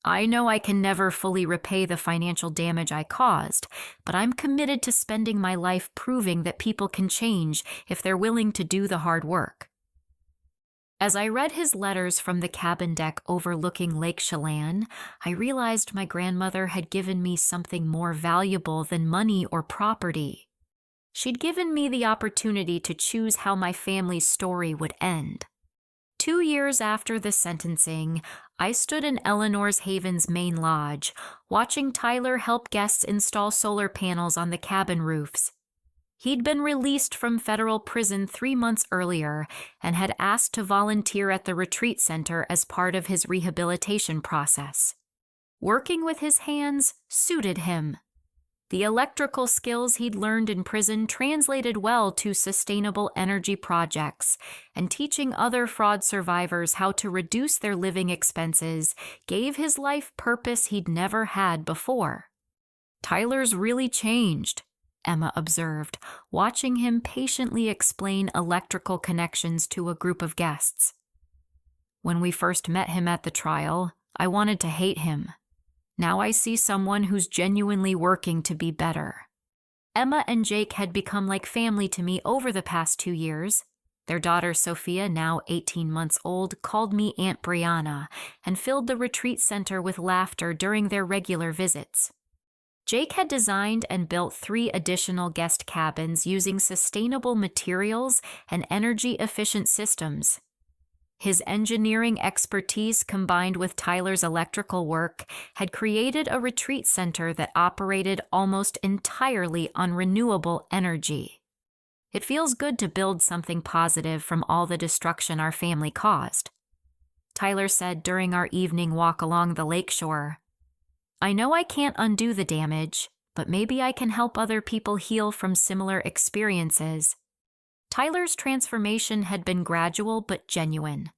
I know I can never fully repay the financial damage I caused, but I'm committed to spending my life proving that people can change if they're willing to do the hard work. As I read his letters from the cabin deck overlooking Lake Chelan, I realized my grandmother had given me something more valuable than money or property. She'd given me the opportunity to choose how my family's story would end. 2 years after the sentencing, I stood in Eleanor's Haven's main lodge, watching Tyler help guests install solar panels on the cabin roofs. He'd been released from federal prison 3 months earlier and had asked to volunteer at the retreat center as part of his rehabilitation process. Working with his hands suited him. The electrical skills he'd learned in prison translated well to sustainable energy projects, and teaching other fraud survivors how to reduce their living expenses gave his life purpose he'd never had before. "Tyler's really changed," Emma observed, watching him patiently explain electrical connections to a group of guests. "When we first met him at the trial, I wanted to hate him. Now I see someone who's genuinely working to be better." Emma and Jake had become like family to me over the past 2 years. Their daughter Sophia, now 18 months old, called me Aunt Breana and filled the retreat center with laughter during their regular visits. Jake had designed and built 3 additional guest cabins using sustainable materials and energy-efficient systems. His engineering expertise combined with Tyler's electrical work had created a retreat center that operated almost entirely on renewable energy. "It feels good to build something positive from all the destruction our family caused," Tyler said during our evening walk along the lakeshore. "I know I can't undo the damage, but maybe I can help other people heal from similar experiences." Tyler's transformation had been gradual but genuine.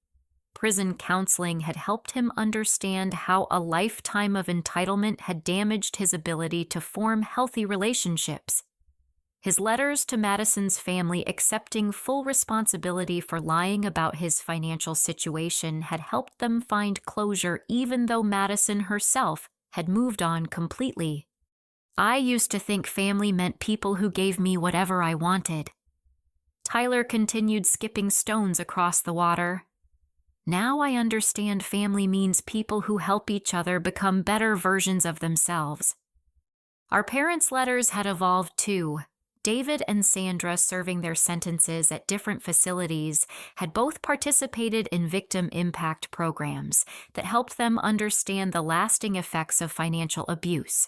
Prison counseling had helped him understand how a lifetime of entitlement had damaged his ability to form healthy relationships. His letters to Madison's family accepting full responsibility for lying about his financial situation had helped them find closure even though Madison herself had moved on completely. "I used to think family meant people who gave me whatever I wanted." Tyler continued skipping stones across the water. "Now I understand family means people who help each other become better versions of themselves." Our parents' letters had evolved too. David and Sandra, serving their sentences at different facilities, had both participated in victim impact programs that helped them understand the lasting effects of financial abuse.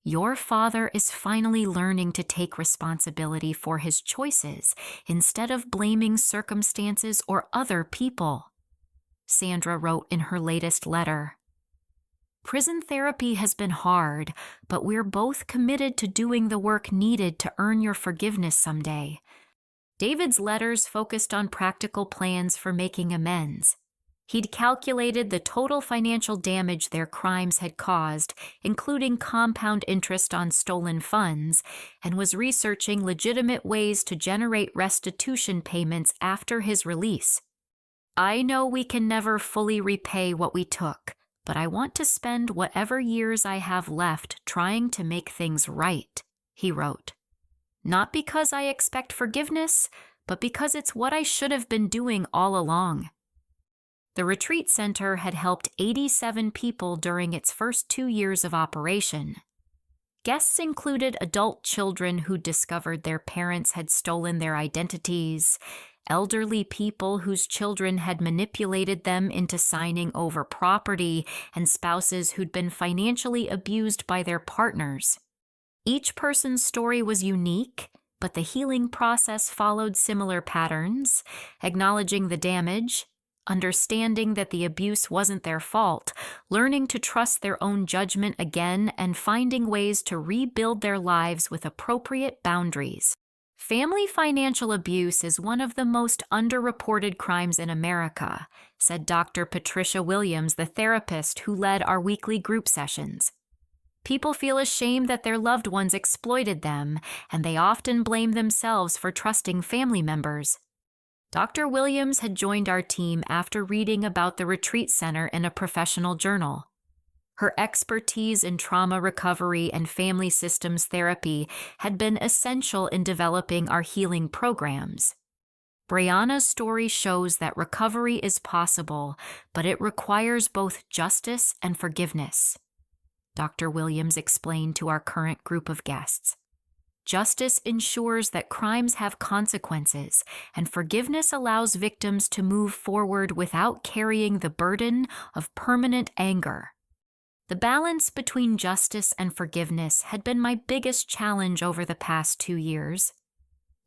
"Your father is finally learning to take responsibility for his choices instead of blaming circumstances or other people," Sandra wrote in her latest letter. "Prison therapy has been hard, but we're both committed to doing the work needed to earn your forgiveness someday." David's letters focused on practical plans for making amends. He'd calculated the total financial damage their crimes had caused, including compound interest on stolen funds, and was researching legitimate ways to generate restitution payments after his release. "I know we can never fully repay what we took, but I want to spend whatever years I have left trying to make things right," he wrote. "Not because I expect forgiveness, but because it's what I should have been doing all along." The retreat center had helped 87 people during its first 2 years of operation. Guests included adult children who discovered their parents had stolen their identities, elderly people whose children had manipulated them into signing over property, and spouses who'd been financially abused by their partners. Each person's story was unique, but the healing process followed similar patterns, acknowledging the damage, understanding that the abuse wasn't their fault, learning to trust their own judgment again, and finding ways to rebuild their lives with appropriate boundaries. "Family financial abuse is one of the most underreported crimes in America," said Dr. Patricia Williams, the therapist who led our weekly group sessions. "People feel ashamed that their loved ones exploited them, and they often blame themselves for trusting family members." Dr. Williams had joined our team after reading about the retreat center in a professional journal. Her expertise in trauma recovery and family systems therapy had been essential in developing our healing programs. Breana's story shows that recovery is possible, but it requires both justice and forgiveness, Dr. Williams explained to our current group of guests. "Justice ensures that crimes have consequences, and forgiveness allows victims to move forward without carrying the burden of permanent anger." The balance between justice and forgiveness had been my biggest challenge over the past 2 years.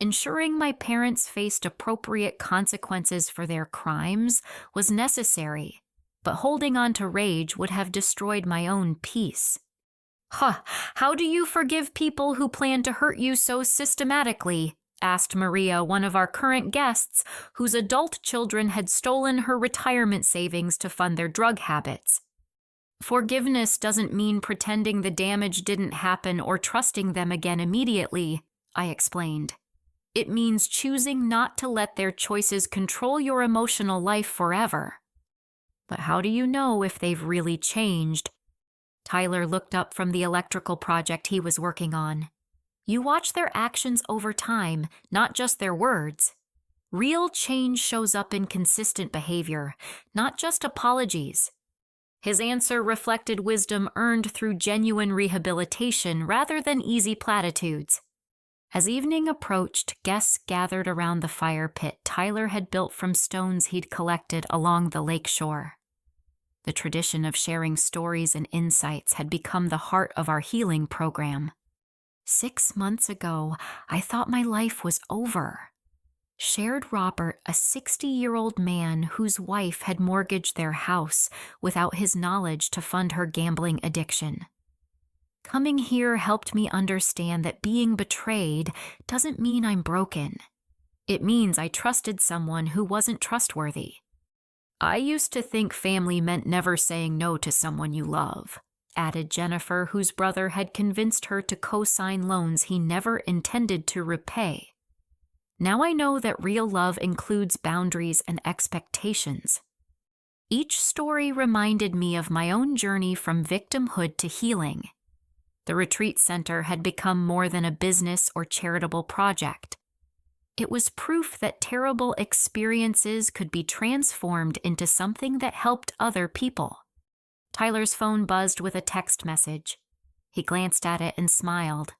Ensuring my parents faced appropriate consequences for their crimes was necessary, but holding on to rage would have destroyed my own peace. Huh, how do you forgive people who plan to hurt you so systematically? Asked Maria, one of our current guests, whose adult children had stolen her retirement savings to fund their drug habits. Forgiveness doesn't mean pretending the damage didn't happen or trusting them again immediately, I explained. It means choosing not to let their choices control your emotional life forever. But how do you know if they've really changed? Tyler looked up from the electrical project he was working on. You watch their actions over time, not just their words. Real change shows up in consistent behavior, not just apologies. His answer reflected wisdom earned through genuine rehabilitation rather than easy platitudes. As evening approached, guests gathered around the fire pit Tyler had built from stones he'd collected along the lake shore. The tradition of sharing stories and insights had become the heart of our healing program. 6 months ago, I thought my life was over. Shared Robert, a 60-year-old man whose wife had mortgaged their house without his knowledge to fund her gambling addiction. Coming here helped me understand that being betrayed doesn't mean I'm broken. It means I trusted someone who wasn't trustworthy. I used to think family meant never saying no to someone you love, added Jennifer, whose brother had convinced her to co-sign loans he never intended to repay. Now I know that real love includes boundaries and expectations. Each story reminded me of my own journey from victimhood to healing. The retreat center had become more than a business or charitable project. It was proof that terrible experiences could be transformed into something that helped other people. Tyler's phone buzzed with a text message. He glanced at it and smiled.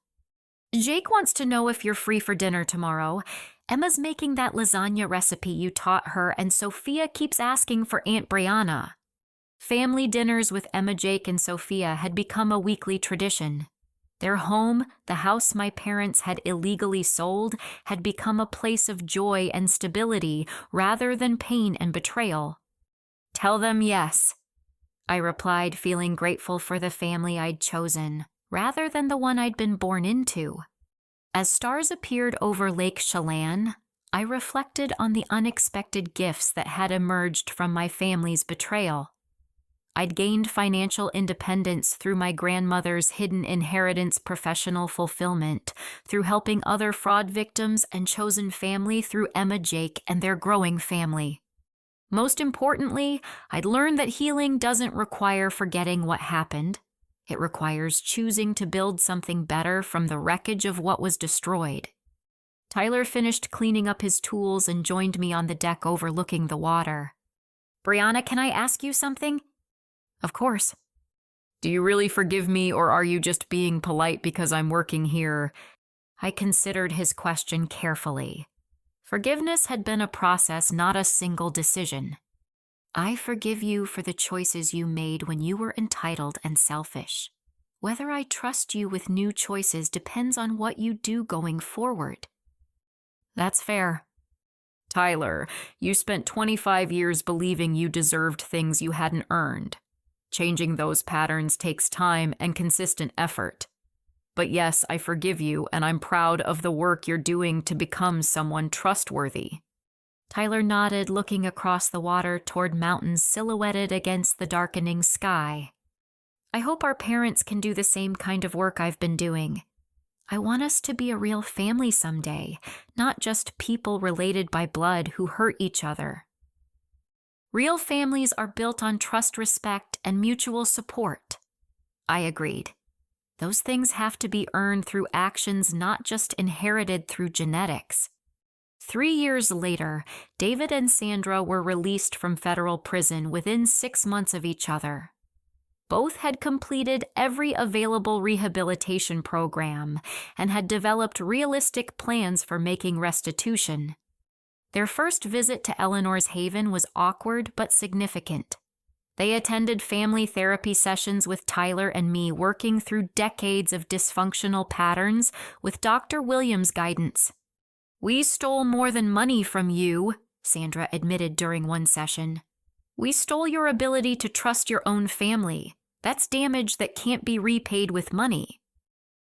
Jake wants to know if you're free for dinner tomorrow. Emma's making that lasagna recipe you taught her, and Sophia keeps asking for Aunt Breana. Family dinners with Emma, Jake, and Sophia had become a weekly tradition. Their home, the house my parents had illegally sold, had become a place of joy and stability rather than pain and betrayal. Tell them yes, I replied, feeling grateful for the family I'd chosen, rather than the one I'd been born into. As stars appeared over Lake Chelan, I reflected on the unexpected gifts that had emerged from my family's betrayal. I'd gained financial independence through my grandmother's hidden inheritance professional fulfillment, through helping other fraud victims, and chosen family through Emma, Jake, and their growing family. Most importantly, I'd learned that healing doesn't require forgetting what happened. It requires choosing to build something better from the wreckage of what was destroyed. Tyler finished cleaning up his tools and joined me on the deck overlooking the water. Breana, can I ask you something? Of course. Do you really forgive me, or are you just being polite because I'm working here? I considered his question carefully. Forgiveness had been a process, not a single decision. I forgive you for the choices you made when you were entitled and selfish. Whether I trust you with new choices depends on what you do going forward. That's fair. Tyler, you spent 25 years believing you deserved things you hadn't earned. Changing those patterns takes time and consistent effort. But yes, I forgive you, and I'm proud of the work you're doing to become someone trustworthy. Tyler nodded, looking across the water toward mountains silhouetted against the darkening sky. I hope our parents can do the same kind of work I've been doing. I want us to be a real family someday, not just people related by blood who hurt each other. Real families are built on trust, respect, and mutual support. I agreed. Those things have to be earned through actions, not just inherited through genetics. 3 years later, David and Sandra were released from federal prison within 6 months of each other. Both had completed every available rehabilitation program and had developed realistic plans for making restitution. Their first visit to Eleanor's Haven was awkward but significant. They attended family therapy sessions with Tyler and me, working through decades of dysfunctional patterns with Dr. Williams' guidance. "We stole more than money from you," Sandra admitted during one session. "We stole your ability to trust your own family. That's damage that can't be repaid with money."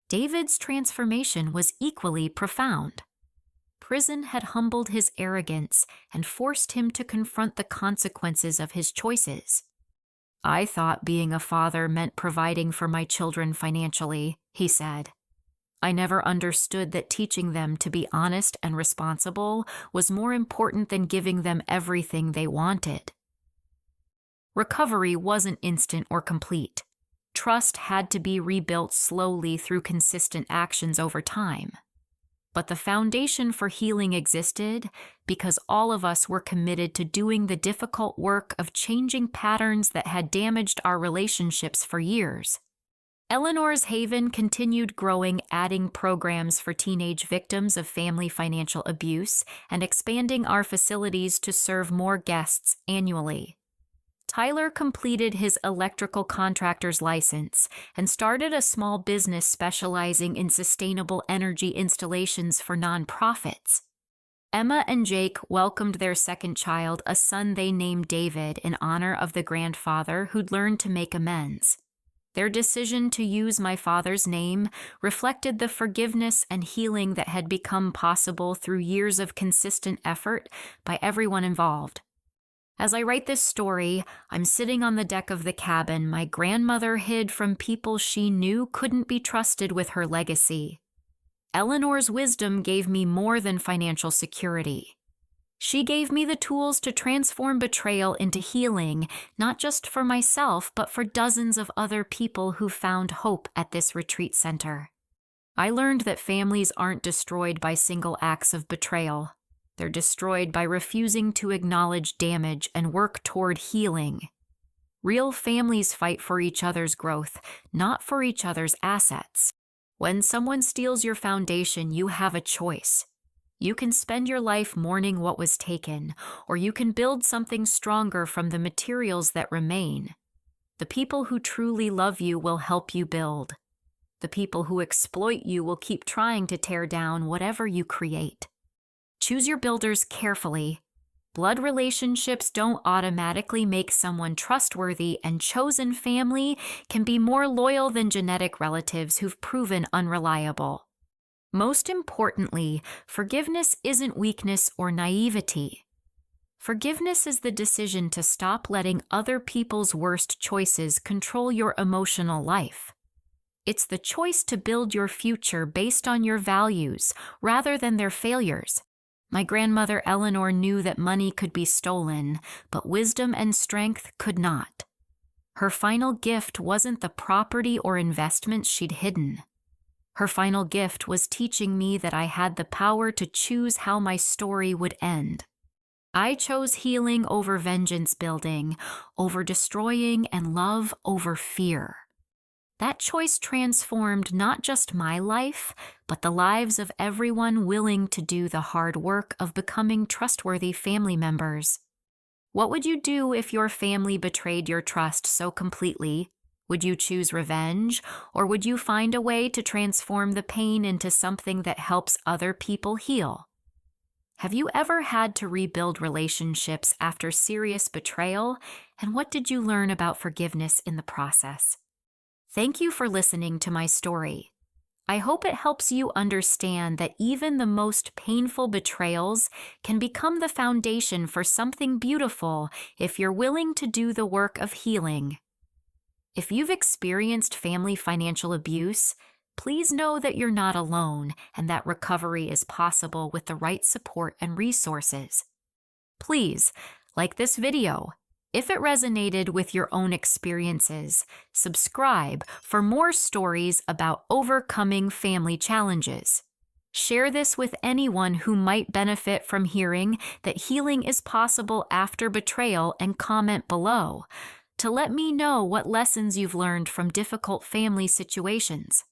David's transformation was equally profound. Prison had humbled his arrogance and forced him to confront the consequences of his choices. "I thought being a father meant providing for my children financially," he said. "I never understood that teaching them to be honest and responsible was more important than giving them everything they wanted." Recovery wasn't instant or complete. Trust had to be rebuilt slowly through consistent actions over time. But the foundation for healing existed because all of us were committed to doing the difficult work of changing patterns that had damaged our relationships for years. Eleanor's Haven continued growing, adding programs for teenage victims of family financial abuse and expanding our facilities to serve more guests annually. Tyler completed his electrical contractor's license and started a small business specializing in sustainable energy installations for nonprofits. Emma and Jake welcomed their second child, a son they named David, in honor of the grandfather who'd learned to make amends. Their decision to use my father's name reflected the forgiveness and healing that had become possible through years of consistent effort by everyone involved. As I write this story, I'm sitting on the deck of the cabin my grandmother hid from people she knew couldn't be trusted with her legacy. Eleanor's wisdom gave me more than financial security. She gave me the tools to transform betrayal into healing, not just for myself, but for dozens of other people who found hope at this retreat center. I learned that families aren't destroyed by single acts of betrayal. They're destroyed by refusing to acknowledge damage and work toward healing. Real families fight for each other's growth, not for each other's assets. When someone steals your foundation, you have a choice. You can spend your life mourning what was taken, or you can build something stronger from the materials that remain. The people who truly love you will help you build. The people who exploit you will keep trying to tear down whatever you create. Choose your builders carefully. Blood relationships don't automatically make someone trustworthy, and chosen family can be more loyal than genetic relatives who've proven unreliable. Most importantly, forgiveness isn't weakness or naivety. Forgiveness is the decision to stop letting other people's worst choices control your emotional life. It's the choice to build your future based on your values rather than their failures. My grandmother Eleanor knew that money could be stolen, but wisdom and strength could not. Her final gift wasn't the property or investments she'd hidden. Her final gift was teaching me that I had the power to choose how my story would end. I chose healing over vengeance building, over destroying, and love over fear. That choice transformed not just my life, but the lives of everyone willing to do the hard work of becoming trustworthy family members. What would you do if your family betrayed your trust so completely? Would you choose revenge, or would you find a way to transform the pain into something that helps other people heal? Have you ever had to rebuild relationships after serious betrayal, and what did you learn about forgiveness in the process? Thank you for listening to my story. I hope it helps you understand that even the most painful betrayals can become the foundation for something beautiful if you're willing to do the work of healing. If you've experienced family financial abuse, please know that you're not alone and that recovery is possible with the right support and resources. Please, like this video. If it resonated with your own experiences, subscribe for more stories about overcoming family challenges. Share this with anyone who might benefit from hearing that healing is possible after betrayal, and comment below to let me know what lessons you've learned from difficult family situations.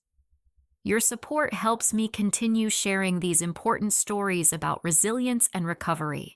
Your support helps me continue sharing these important stories about resilience and recovery.